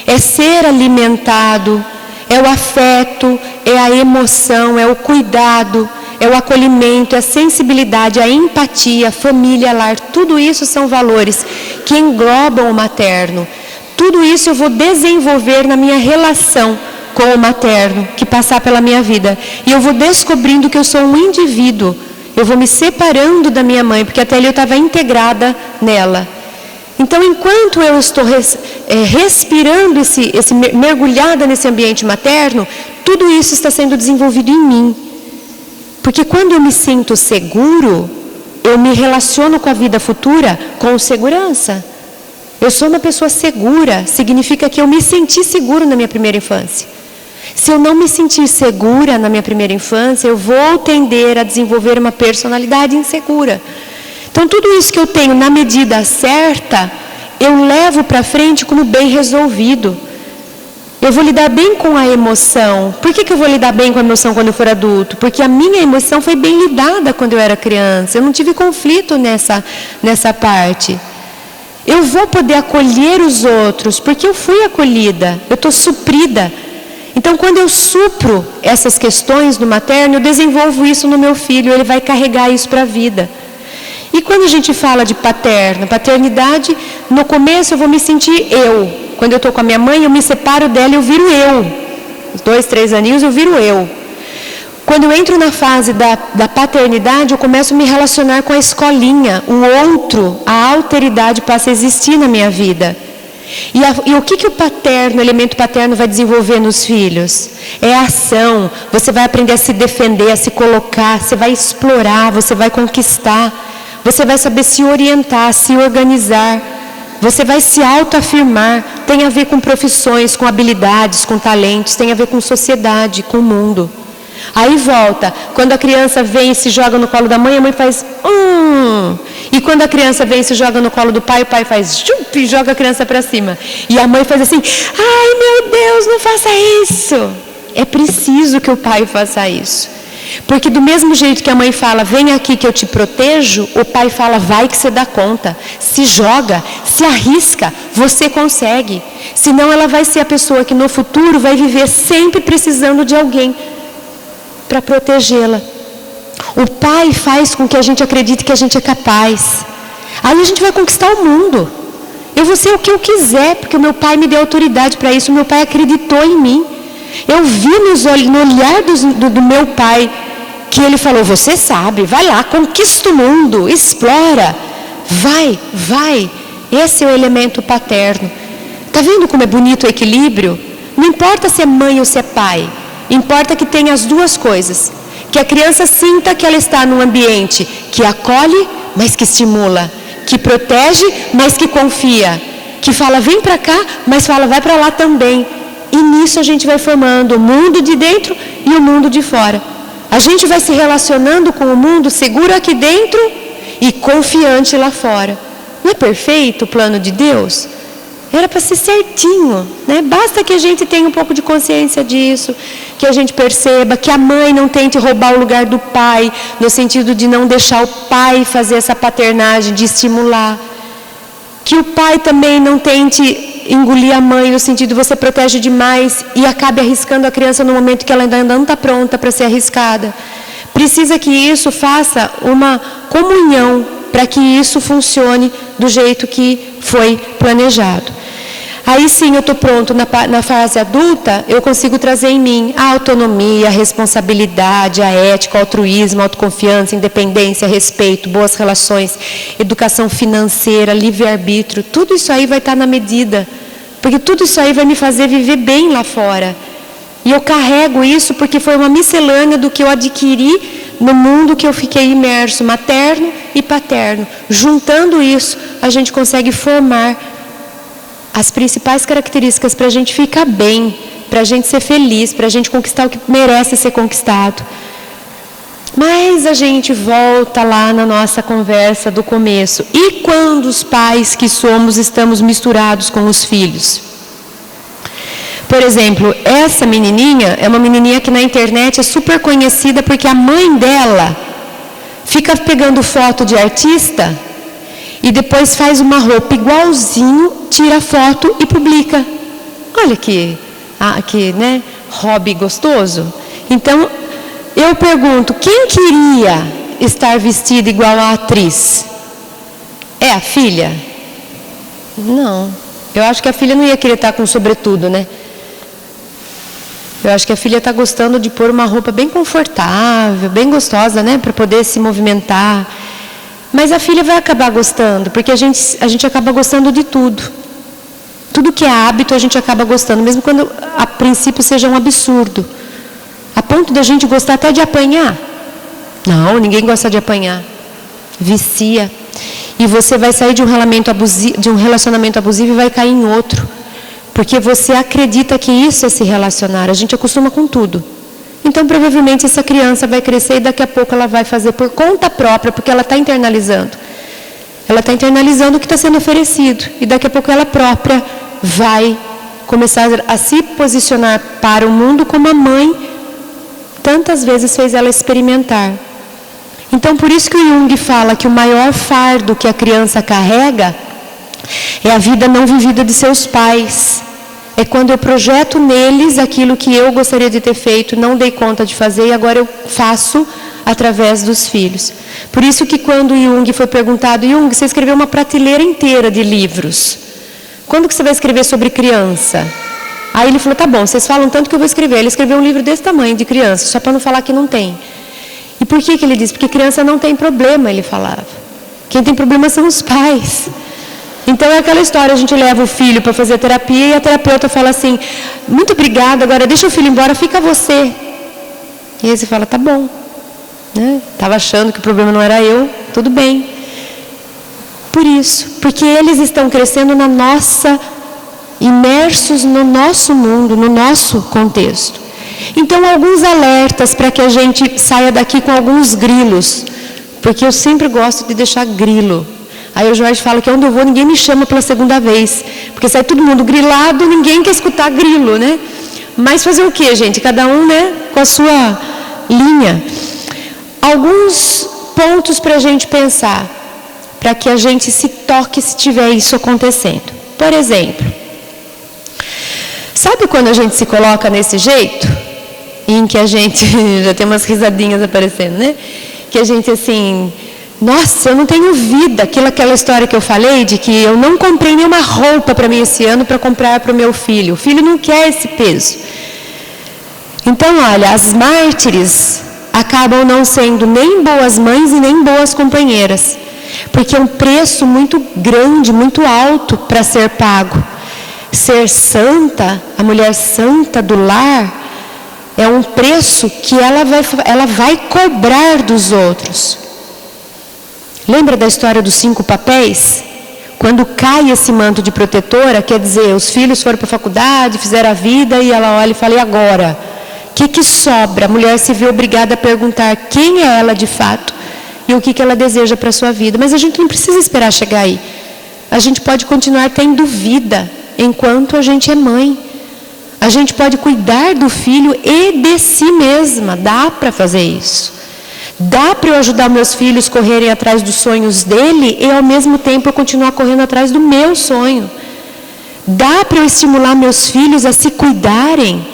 é ser alimentado, é o afeto, é a emoção, é o cuidado, é o acolhimento, é a sensibilidade, a empatia, a família, lar. Tudo isso são valores que englobam o materno. Tudo isso eu vou desenvolver na minha relação com o materno, que passar pela minha vida. E eu vou descobrindo que eu sou um indivíduo. Eu vou me separando da minha mãe, porque até ali eu estava integrada nela. Então, enquanto eu estou respirando, mergulhada nesse ambiente materno, tudo isso está sendo desenvolvido em mim. Porque quando eu me sinto seguro, eu me relaciono com a vida futura com segurança. Eu sou uma pessoa segura, significa que eu me senti seguro na minha primeira infância. Se eu não me sentir segura na minha primeira infância, eu vou tender a desenvolver uma personalidade insegura. Então, tudo isso que eu tenho na medida certa, eu levo para frente como bem resolvido. Eu vou lidar bem com a emoção. Por que eu vou lidar bem com a emoção quando eu for adulto? Porque a minha emoção foi bem lidada quando eu era criança. Eu não tive conflito nessa parte. Eu vou poder acolher os outros, porque eu fui acolhida, eu estou suprida. Então, quando eu supro essas questões do materno, eu desenvolvo isso no meu filho, ele vai carregar isso para a vida. E quando a gente fala de paternidade, no começo eu vou me sentir eu. Quando eu estou com a minha mãe, eu me separo dela e eu viro eu. 2, 3 aninhos eu viro eu. Quando eu entro na fase da paternidade, eu começo a me relacionar com a escolinha. O outro, a alteridade passa a existir na minha vida. E o que o elemento paterno vai desenvolver nos filhos? É a ação. Você vai aprender a se defender, a se colocar, você vai explorar, você vai conquistar. Você vai saber se orientar, se organizar. Você vai se autoafirmar. Tem a ver com profissões, com habilidades, com talentos. Tem a ver com sociedade, com o mundo. Aí volta. Quando a criança vem e se joga no colo da mãe, a mãe faz... E quando a criança vem e se joga no colo do pai, o pai faz... E joga a criança para cima. E a mãe faz assim... Ai, meu Deus, não faça isso. É preciso que o pai faça isso. Porque do mesmo jeito que a mãe fala, vem aqui que eu te protejo, o pai fala, vai que você dá conta. Se joga, se arrisca, você consegue. Senão ela vai ser a pessoa que no futuro vai viver sempre precisando de alguém para protegê-la. O pai faz com que a gente acredite que a gente é capaz. Aí a gente vai conquistar o mundo. Eu vou ser o que eu quiser, porque o meu pai me deu autoridade para isso, o meu pai acreditou em mim. Eu vi no olhar do meu pai que ele falou, você sabe, vai lá, conquista o mundo, explora. vai, vai. Esse é o elemento paterno. Está vendo como é bonito o equilíbrio? Não importa se é mãe ou se é pai, importa que tenha as duas coisas. Que a criança sinta que ela está num ambiente que acolhe, mas que estimula, que protege, mas que confia, que fala vem para cá, mas fala vai para lá também. E nisso a gente vai formando o mundo de dentro e o mundo de fora. A gente vai se relacionando com o mundo seguro aqui dentro e confiante lá fora. Não é perfeito o plano de Deus? Era para ser certinho, né? Basta que a gente tenha um pouco de consciência disso, que a gente perceba que a mãe não tente roubar o lugar do pai, no sentido de não deixar o pai fazer essa paternagem, de estimular. Que o pai também não tente engolir a mãe, no sentido de você protege demais e acabe arriscando a criança no momento que ela ainda não está pronta para ser arriscada. Precisa que isso faça uma comunhão para que isso funcione do jeito que foi planejado. Aí sim eu estou pronto, na fase adulta, eu consigo trazer em mim a autonomia, a responsabilidade, a ética, o altruísmo, a autoconfiança, independência, respeito, boas relações, educação financeira, livre-arbítrio, tudo isso aí vai estar na medida, porque tudo isso aí vai me fazer viver bem lá fora. E eu carrego isso porque foi uma miscelânea do que eu adquiri no mundo que eu fiquei imerso, materno e paterno. Juntando isso, a gente consegue formar as principais características para a gente ficar bem, para a gente ser feliz, para a gente conquistar o que merece ser conquistado. Mas a gente volta lá na nossa conversa do começo. E quando os pais que somos estamos misturados com os filhos? Por exemplo, essa menininha é uma menininha que na internet é super conhecida porque a mãe dela fica pegando foto de artista e depois faz uma roupa igualzinho, tira a foto e publica. Olha que né, hobby gostoso. Então, eu pergunto, quem queria estar vestida igual a atriz? É a filha? Não. Eu acho que a filha não ia querer estar com sobretudo, né? Eu acho que a filha está gostando de pôr uma roupa bem confortável, bem gostosa, né? Para poder se movimentar. Mas a filha vai acabar gostando, porque a gente acaba gostando de tudo. Tudo que é hábito a gente acaba gostando, mesmo quando a princípio seja um absurdo. A ponto da gente gostar até de apanhar. Não, ninguém gosta de apanhar. Vicia. E você vai sair de um relacionamento abusivo e vai cair em outro. Porque você acredita que isso é se relacionar. A gente acostuma com tudo. Então, provavelmente, essa criança vai crescer e daqui a pouco ela vai fazer por conta própria, porque ela está internalizando. Ela está internalizando o que está sendo oferecido. E daqui a pouco ela própria vai começar a se posicionar para o mundo como a mãe tantas vezes fez ela experimentar. Então, por isso que o Jung fala que o maior fardo que a criança carrega é a vida não vivida de seus pais. É quando eu projeto neles aquilo que eu gostaria de ter feito, não dei conta de fazer e agora eu faço através dos filhos. Por isso que quando Jung foi perguntado, Jung, você escreveu uma prateleira inteira de livros. Quando que você vai escrever sobre criança? Aí ele falou, tá bom, vocês falam tanto que eu vou escrever. Ele escreveu um livro desse tamanho de criança, só para não falar que não tem. E por que ele disse? Porque criança não tem problema, ele falava. Quem tem problema são os pais. Então é aquela história, a gente leva o filho para fazer terapia e a terapeuta fala assim, muito obrigada, agora deixa o filho embora, fica você. E aí você fala, tá bom. Né? Estava achando que o problema não era eu, tudo bem. Por isso, porque eles estão crescendo imersos no nosso mundo, no nosso contexto. Então, alguns alertas para que a gente saia daqui com alguns grilos, porque eu sempre gosto de deixar grilo. Aí o Jorge fala que onde eu vou ninguém me chama pela segunda vez, porque sai todo mundo grilado, ninguém quer escutar grilo, né? Mas fazer o quê, gente? Cada um, né, com a sua linha. Alguns pontos para a gente pensar, para que a gente se toque se tiver isso acontecendo. Por exemplo, sabe quando a gente se coloca nesse jeito, em que a gente, já tem umas risadinhas aparecendo, né? Que a gente assim, nossa, eu não tenho vida, aquela história que eu falei, de que eu não comprei nenhuma roupa para mim esse ano para comprar para o meu filho. O filho não quer esse peso. Então, olha, as mártires acabam não sendo nem boas mães e nem boas companheiras. Porque é um preço muito grande, muito alto para ser pago. Ser santa, a mulher santa do lar, é um preço que ela vai cobrar dos outros. Lembra da história dos 5 papéis? Quando cai esse manto de protetora, quer dizer, os filhos foram para a faculdade, fizeram a vida, e ela olha e fala, e agora? O que sobra? A mulher se vê obrigada a perguntar quem é ela de fato e o que ela deseja para a sua vida. Mas a gente não precisa esperar chegar aí. A gente pode continuar tendo vida enquanto a gente é mãe. A gente pode cuidar do filho e de si mesma. Dá para fazer isso. Dá para eu ajudar meus filhos a correrem atrás dos sonhos dele e ao mesmo tempo eu continuar correndo atrás do meu sonho. Dá para eu estimular meus filhos a se cuidarem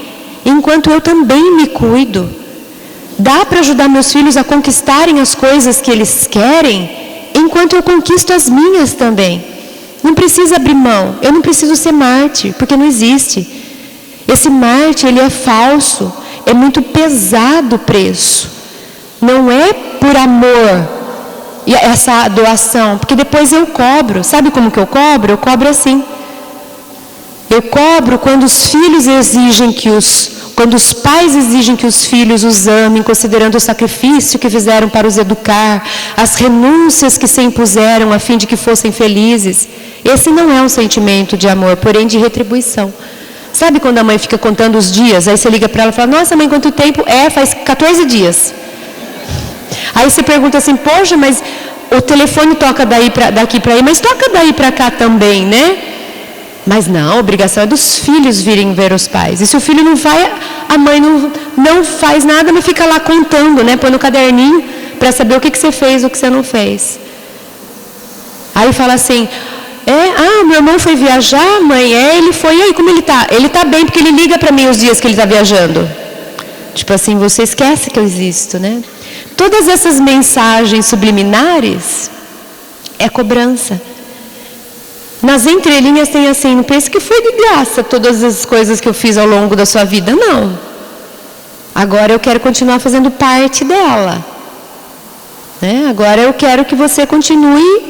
enquanto eu também me cuido. Dá para ajudar meus filhos a conquistarem as coisas que eles querem enquanto eu conquisto as minhas também. Não precisa abrir mão. Eu não preciso ser mártir, porque não existe. Esse mártir, ele é falso. É muito pesado o preço. Não é por amor essa doação, porque depois eu cobro. Sabe como que eu cobro? Eu cobro assim. Eu cobro quando os filhos exigem quando os pais exigem que os filhos os amem, considerando o sacrifício que fizeram para os educar, as renúncias que se impuseram a fim de que fossem felizes. Esse não é um sentimento de amor, porém de retribuição. Sabe quando a mãe fica contando os dias, aí você liga para ela e fala, nossa mãe, quanto tempo? Faz 14 dias. Aí você pergunta assim, poxa, mas o telefone toca daqui para aí, mas toca daí para cá também, né? Mas não, a obrigação é dos filhos virem ver os pais. E se o filho não vai, a mãe não faz nada, mas fica lá contando, né? Põe no caderninho para saber o que você fez, o que você não fez. Aí fala assim, meu irmão foi viajar, mãe, ele foi, e aí, como ele tá? Ele tá bem, porque ele liga para mim os dias que ele tá viajando. Tipo assim, você esquece que eu existo, né? Todas essas mensagens subliminares é cobrança. Nas entrelinhas tem assim, não pense que foi de graça todas as coisas que eu fiz ao longo da sua vida, não. Agora eu quero continuar fazendo parte dela. Né? Agora eu quero que você continue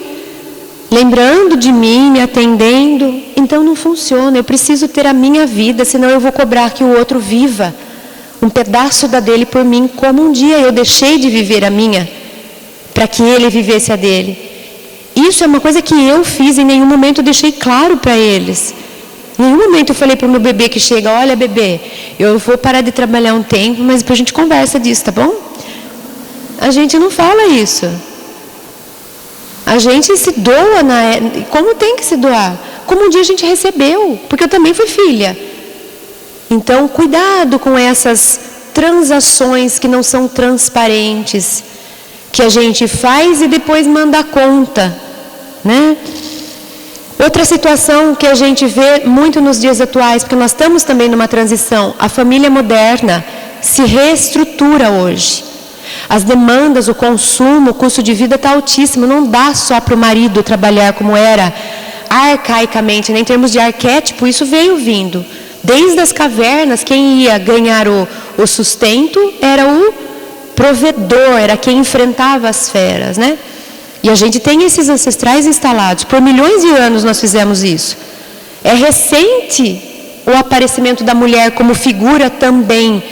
lembrando de mim, me atendendo. Então não funciona, eu preciso ter a minha vida, senão eu vou cobrar que o outro viva um pedaço da dele por mim, como um dia eu deixei de viver a minha, para que ele vivesse a dele. Isso é uma coisa que eu fiz, em nenhum momento eu deixei claro para eles. Em nenhum momento eu falei para o meu bebê que chega, olha bebê, eu vou parar de trabalhar um tempo, mas depois a gente conversa disso, tá bom? A gente não fala isso. A gente se doa, como tem que se doar? Como um dia a gente recebeu, porque eu também fui filha. Então, cuidado com essas transações que não são transparentes, que a gente faz e depois manda conta, né? Outra situação que a gente vê muito nos dias atuais, porque nós estamos também numa transição, a família moderna se reestrutura hoje. As demandas, o consumo, o custo de vida está altíssimo, não dá só para o marido trabalhar como era arcaicamente, né? Em termos de arquétipo, isso veio vindo. Desde as cavernas, quem ia ganhar o sustento era o provedor, era quem enfrentava as feras, né? E a gente tem esses ancestrais instalados. Por milhões de anos nós fizemos isso. É recente o aparecimento da mulher como figura também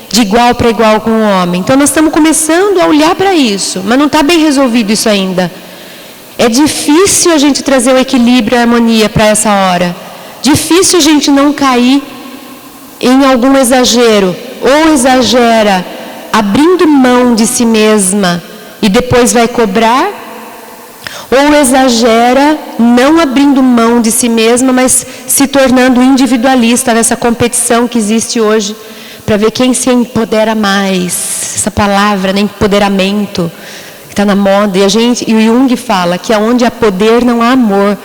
de igual para igual com o homem. Então nós estamos começando a olhar para isso, mas não está bem resolvido isso ainda. É difícil a gente trazer o equilíbrio e a harmonia para essa hora. Difícil a gente não cair em algum exagero. Ou exagera abrindo mão de si mesma e depois vai cobrar, ou exagera não abrindo mão de si mesma, mas se tornando individualista nessa competição que existe hoje, para ver quem se empodera mais. Essa palavra, né, empoderamento, que está na moda. E o Jung fala que onde há poder não há amor.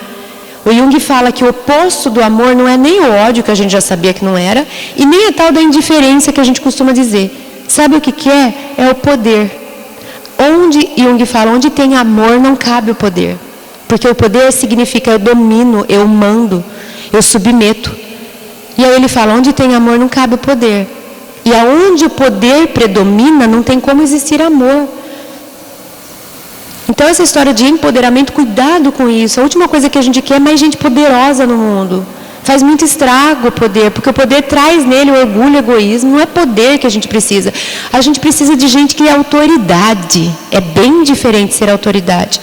O Jung fala que o oposto do amor não é nem o ódio, que a gente já sabia que não era, e nem a tal da indiferença que a gente costuma dizer. Sabe o que é? É o poder. Jung fala, onde tem amor não cabe o poder. Porque o poder significa eu domino, eu mando, eu submeto. E aí ele fala, onde tem amor não cabe o poder. E aonde o poder predomina, não tem como existir amor. Então essa história de empoderamento, cuidado com isso. A última coisa que a gente quer é mais gente poderosa no mundo. Faz muito estrago o poder, porque o poder traz nele o orgulho, o egoísmo. Não é poder que a gente precisa. A gente precisa de gente que é autoridade. É bem diferente ser autoridade.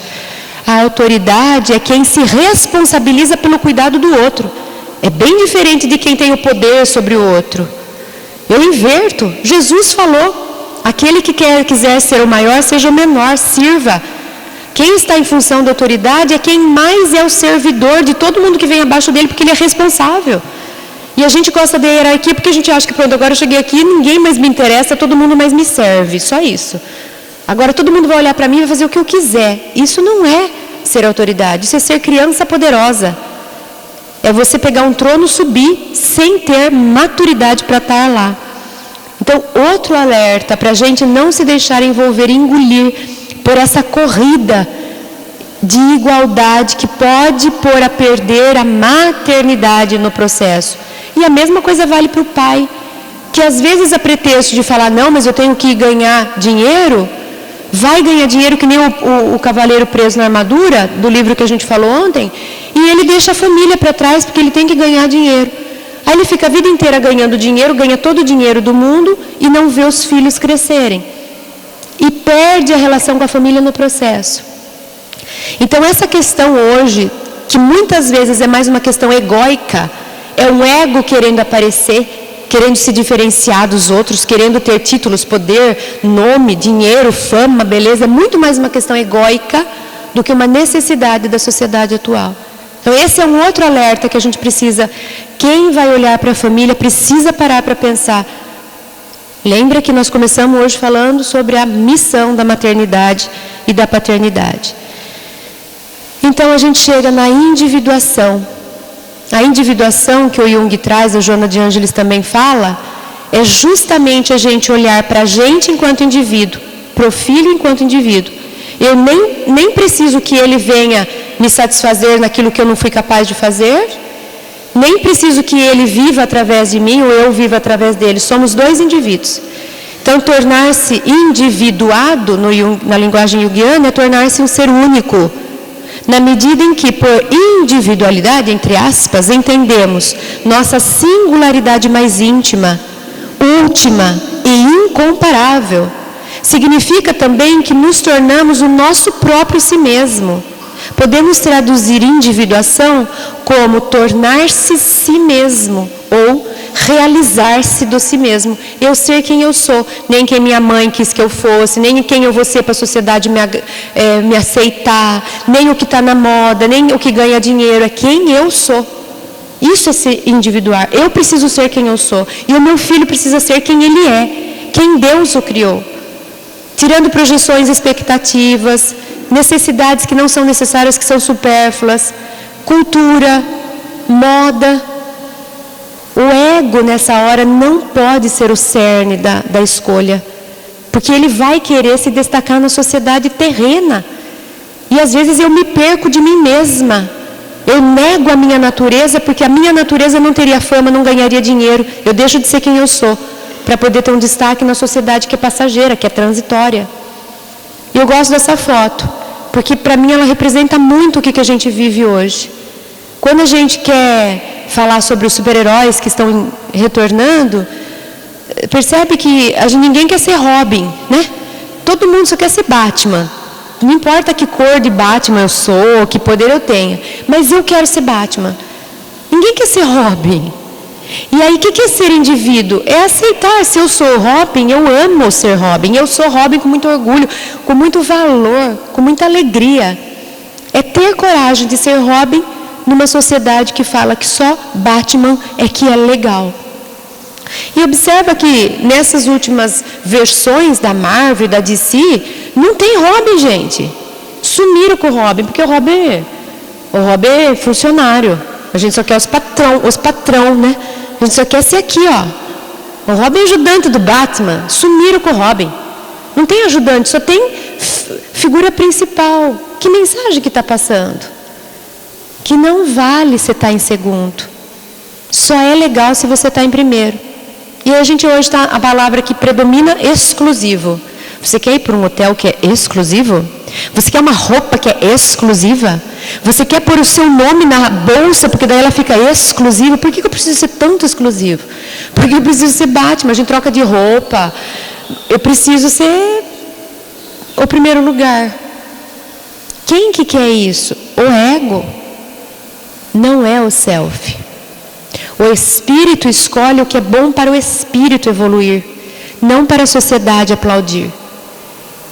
A autoridade é quem se responsabiliza pelo cuidado do outro. É bem diferente de quem tem o poder sobre o outro. Eu inverto. Jesus falou, aquele que quiser ser o maior, seja o menor, sirva. Quem está em função da autoridade é quem mais é o servidor de todo mundo que vem abaixo dele, porque ele é responsável. E a gente gosta da hierarquia porque a gente acha que, pronto, agora eu cheguei aqui, ninguém mais me interessa, todo mundo mais me serve, só isso. Agora todo mundo vai olhar para mim e vai fazer o que eu quiser. Isso não é ser autoridade, isso é ser criança poderosa. É você pegar um trono e subir sem ter maturidade para estar lá. Então, outro alerta para a gente não se deixar envolver e engolir por essa corrida de igualdade que pode pôr a perder a maternidade no processo. E a mesma coisa vale para o pai, que às vezes a pretexto de falar, não, mas eu tenho que ganhar dinheiro, vai ganhar dinheiro que nem o cavaleiro preso na armadura, do livro que a gente falou ontem, e ele deixa a família para trás porque ele tem que ganhar dinheiro. Aí ele fica a vida inteira ganhando dinheiro, ganha todo o dinheiro do mundo e não vê os filhos crescerem. E perde a relação com a família no processo. Então essa questão hoje, que muitas vezes é mais uma questão egóica, é um ego querendo aparecer, querendo se diferenciar dos outros, querendo ter títulos, poder, nome, dinheiro, fama, beleza, é muito mais uma questão egóica do que uma necessidade da sociedade atual. Então esse é um outro alerta que a gente precisa, quem vai olhar para a família precisa parar para pensar. Lembra que nós começamos hoje falando sobre a missão da maternidade e da paternidade. Então a gente chega na individuação. A individuação que o Jung traz, a Joana de Ângeles também fala, é justamente a gente olhar para a gente enquanto indivíduo, para o filho enquanto indivíduo. Eu nem preciso que ele venha me satisfazer naquilo que eu não fui capaz de fazer, nem preciso que ele viva através de mim ou eu viva através dele. Somos dois indivíduos. Então, tornar-se individuado na linguagem junguiana é tornar-se um ser único. Na medida em que, por individualidade, entre aspas, entendemos nossa singularidade mais íntima, última e incomparável. Significa também que nos tornamos o nosso próprio si mesmo. Podemos traduzir individuação como tornar-se si mesmo ou realizar-se do si mesmo. Eu ser quem eu sou, nem quem minha mãe quis que eu fosse, nem quem eu vou ser para a sociedade me aceitar, nem o que está na moda, nem o que ganha dinheiro, é quem eu sou. Isso é ser individuar. Eu preciso ser quem eu sou e o meu filho precisa ser quem ele é, quem Deus o criou. Tirando projeções, expectativas, necessidades que não são necessárias, que são supérfluas, cultura, moda. O ego nessa hora não pode ser o cerne da escolha, porque ele vai querer se destacar na sociedade terrena. E às vezes eu me perco de mim mesma. Eu nego a minha natureza, porque a minha natureza não teria fama, não ganharia dinheiro. Eu deixo de ser quem eu sou, para poder ter um destaque na sociedade que é passageira, que é transitória. E eu gosto dessa foto, porque para mim ela representa muito o que a gente vive hoje. Quando a gente quer falar sobre os super-heróis que estão retornando, percebe que ninguém quer ser Robin, né? Todo mundo só quer ser Batman. Não importa que cor de Batman eu sou, que poder eu tenha, mas eu quero ser Batman. Ninguém quer ser Robin. E aí, o que é ser indivíduo? É aceitar, se eu sou Robin, eu amo ser Robin. Eu sou Robin com muito orgulho, com muito valor, com muita alegria. É ter coragem de ser Robin numa sociedade que fala que só Batman é que é legal. E observa que nessas últimas versões da Marvel e da DC, não tem Robin, gente. Sumiram com o Robin, porque o Robin é funcionário. A gente só quer os patrão, né? A gente só quer ser aqui, ó. O Robin é ajudante do Batman. Sumiram com o Robin. Não tem ajudante, só tem figura principal. Que mensagem que está passando? Que não vale você estar em segundo. Só é legal se você está em primeiro. E a gente hoje está a palavra que predomina exclusivo. Você quer ir para um hotel que é exclusivo? Você quer uma roupa que é exclusiva? Você quer pôr o seu nome na bolsa, porque daí ela fica exclusiva? Por que eu preciso ser tanto exclusivo? Porque eu preciso ser Batman, a gente troca de roupa. Eu preciso ser o primeiro lugar. Quem que quer isso? O ego. Não é o self. O espírito escolhe o que é bom para o espírito evoluir, não para a sociedade aplaudir.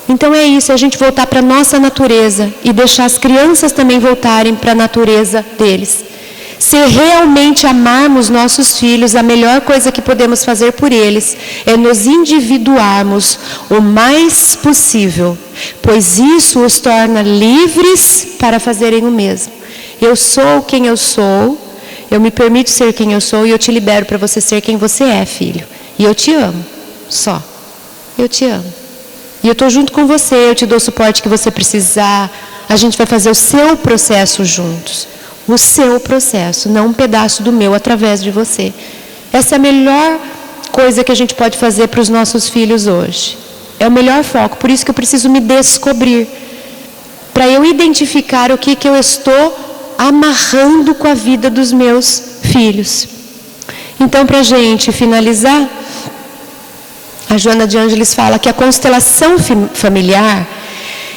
Então é isso, é a gente voltar para a nossa natureza e deixar as crianças também voltarem para a natureza deles. Se realmente amarmos nossos filhos, a melhor coisa que podemos fazer por eles é nos individuarmos o mais possível, pois isso os torna livres para fazerem o mesmo. Eu sou quem eu sou, eu me permito ser quem eu sou e eu te libero para você ser quem você é, filho. E eu te amo, só. Eu te amo. E eu estou junto com você, eu te dou o suporte que você precisar. A gente vai fazer o seu processo juntos. O seu processo, não um pedaço do meu através de você. Essa é a melhor coisa que a gente pode fazer para os nossos filhos hoje. É o melhor foco, por isso que eu preciso me descobrir. Para eu identificar o que eu estou amarrando com a vida dos meus filhos. Então, para a gente finalizar, a Joana de Ângeles fala que a constelação familiar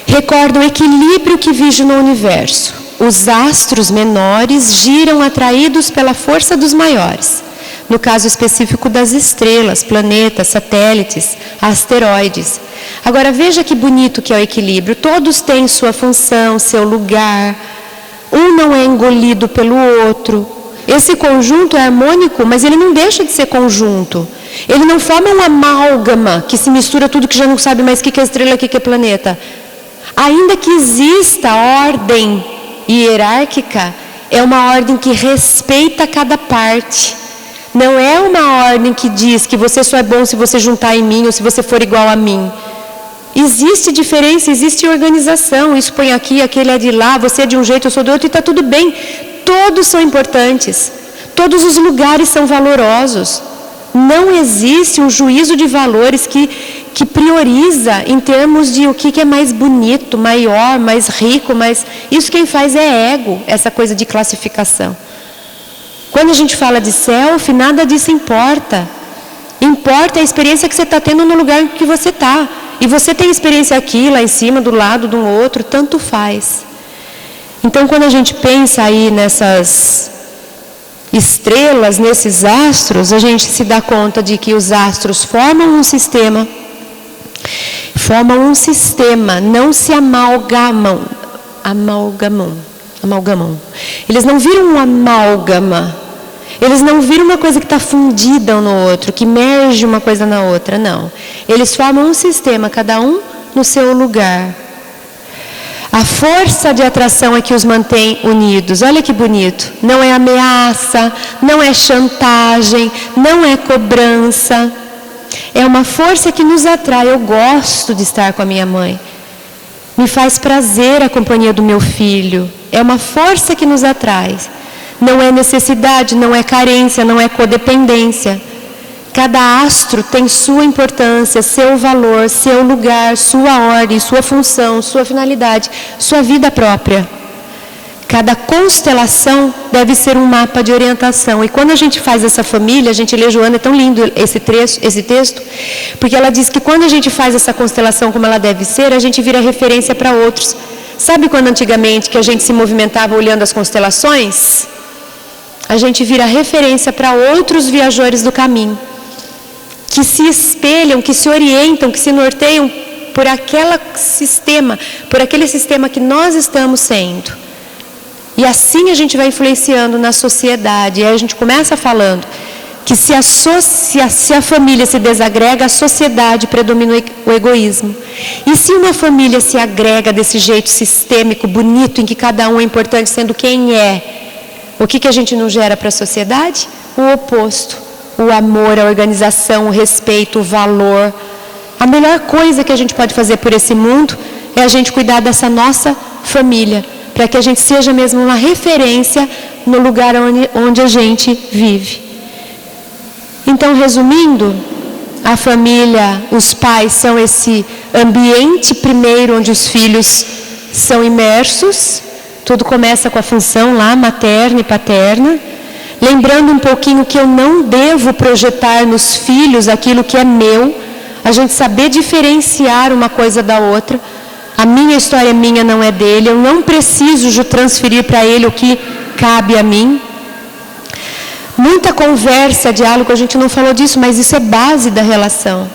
recorda o equilíbrio que vige no universo. Os astros menores giram atraídos pela força dos maiores. No caso específico das estrelas, planetas, satélites, asteroides. Agora veja que bonito que é o equilíbrio. Todos têm sua função, seu lugar. Um não é engolido pelo outro. Esse conjunto é harmônico, mas ele não deixa de ser conjunto. Ele não forma uma amálgama que se mistura tudo que já não sabe mais o que é estrela, o que é planeta. Ainda que exista ordem hierárquica, é uma ordem que respeita cada parte. Não é uma ordem que diz que você só é bom se você juntar em mim ou se você for igual a mim. Existe diferença, existe organização. Isso põe aqui, aquele é de lá, você é de um jeito, eu sou do outro e está tudo bem. Todos são importantes. Todos os lugares são valorosos. Não existe um juízo de valores que prioriza em termos de o que é mais bonito, maior, mais rico, mais... Isso quem faz é ego, essa coisa de classificação. Quando a gente fala de self, nada disso importa. Importa a experiência que você está tendo no lugar que você está. E você tem experiência aqui, lá em cima, do lado de um outro, tanto faz. Então, quando a gente pensa aí nessas estrelas, nesses astros, a gente se dá conta de que os astros formam um sistema, não se amalgamam. Eles não viram um amálgama. Eles não viram uma coisa que está fundida um no outro, que merge uma coisa na outra, não. Eles formam um sistema, cada um no seu lugar. A força de atração é que os mantém unidos. Olha que bonito. Não é ameaça, não é chantagem, não é cobrança. É uma força que nos atrai. Eu gosto de estar com a minha mãe. Me faz prazer a companhia do meu filho. É uma força que nos atrai. Não é necessidade, não é carência, não é codependência. Cada astro tem sua importância, seu valor, seu lugar, sua ordem, sua função, sua finalidade, sua vida própria. Cada constelação deve ser um mapa de orientação. E quando a gente faz essa família, a gente lê, Joana, é tão lindo esse texto, porque ela diz que quando a gente faz essa constelação como ela deve ser, a gente vira referência para outros. Sabe quando antigamente que a gente se movimentava olhando as constelações? A gente vira referência para outros viajores do caminho, que se espelham, que se orientam, que se norteiam por aquele sistema que nós estamos sendo. E assim a gente vai influenciando na sociedade. E aí a gente começa falando que se a família se desagrega, a sociedade predomina o egoísmo. E se uma família se agrega desse jeito sistêmico, bonito, em que cada um é importante sendo quem é, o que a gente não gera para a sociedade? O oposto. O amor, a organização, o respeito, o valor. A melhor coisa que a gente pode fazer por esse mundo é a gente cuidar dessa nossa família, para que a gente seja mesmo uma referência no lugar onde a gente vive. Então, resumindo, a família, os pais são esse ambiente primeiro onde os filhos são imersos. Tudo começa com a função lá materna e paterna. Lembrando um pouquinho que eu não devo projetar nos filhos aquilo que é meu. A gente saber diferenciar uma coisa da outra. A minha história é minha, não é dele. Eu não preciso transferir para ele o que cabe a mim. Muita conversa, diálogo, a gente não falou disso, mas isso é base da relação.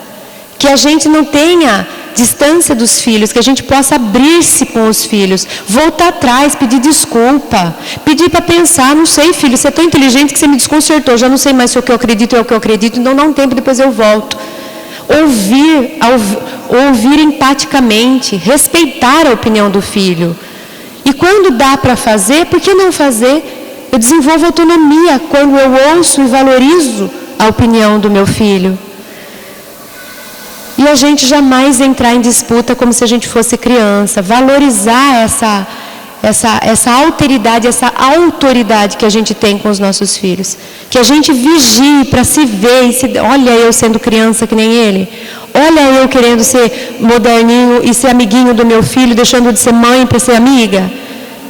Que a gente não tenha distância dos filhos, que a gente possa abrir-se com os filhos, voltar atrás, pedir desculpa, pedir para pensar, não sei, filho, você é tão inteligente que você me desconcertou, já não sei mais se o que eu acredito é o que eu acredito, então dá um tempo, depois eu volto. Ouvir empaticamente, respeitar a opinião do filho. E quando dá para fazer, por que não fazer? Eu desenvolvo autonomia quando eu ouço e valorizo a opinião do meu filho. E a gente jamais entrar em disputa como se a gente fosse criança. Valorizar essa alteridade, essa autoridade que a gente tem com os nossos filhos. Que a gente vigie para se ver. Olha eu sendo criança que nem ele. Olha eu querendo ser moderninho e ser amiguinho do meu filho, deixando de ser mãe para ser amiga.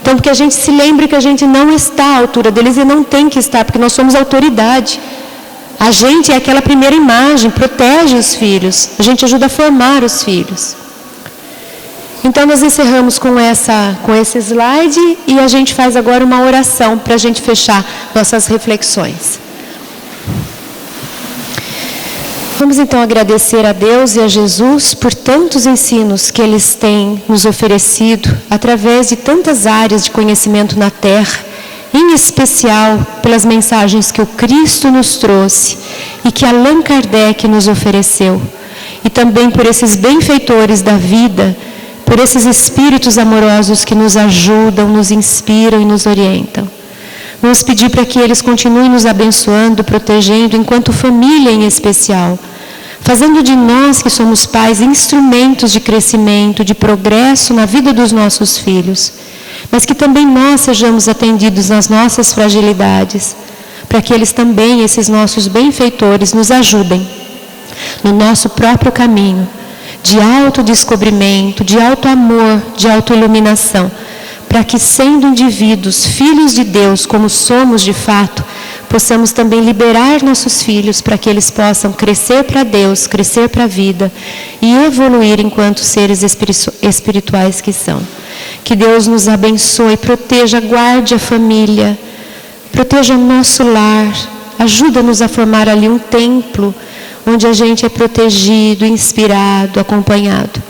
Então, porque a gente se lembre que a gente não está à altura deles e não tem que estar, porque nós somos autoridade. A gente é aquela primeira imagem, protege os filhos, a gente ajuda a formar os filhos. Então nós encerramos com esse slide e a gente faz agora uma oração para a gente fechar nossas reflexões. Vamos então agradecer a Deus e a Jesus por tantos ensinos que eles têm nos oferecido através de tantas áreas de conhecimento na Terra, em especial pelas mensagens que o Cristo nos trouxe e que Allan Kardec nos ofereceu, e também por esses benfeitores da vida, por esses espíritos amorosos que nos ajudam, nos inspiram e nos orientam. Vamos pedir para que eles continuem nos abençoando, protegendo, enquanto família em especial, fazendo de nós que somos pais instrumentos de crescimento, de progresso na vida dos nossos filhos, mas que também nós sejamos atendidos nas nossas fragilidades, para que eles também, esses nossos benfeitores, nos ajudem no nosso próprio caminho de autodescobrimento, de autoamor, de autoiluminação, para que, sendo indivíduos, filhos de Deus, como somos de fato, possamos também liberar nossos filhos para que eles possam crescer para Deus, crescer para a vida e evoluir enquanto seres espirituais que são. Que Deus nos abençoe, proteja, guarde a família, proteja o nosso lar, ajuda-nos a formar ali um templo, onde a gente é protegido, inspirado, acompanhado.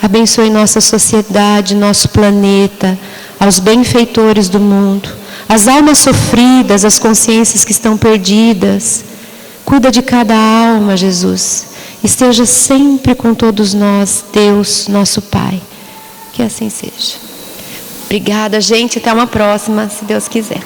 Abençoe nossa sociedade, nosso planeta, aos benfeitores do mundo, as almas sofridas, as consciências que estão perdidas. Cuida de cada alma, Jesus. Esteja sempre com todos nós, Deus, nosso Pai. Que assim seja. Obrigada, gente. Até uma próxima, se Deus quiser.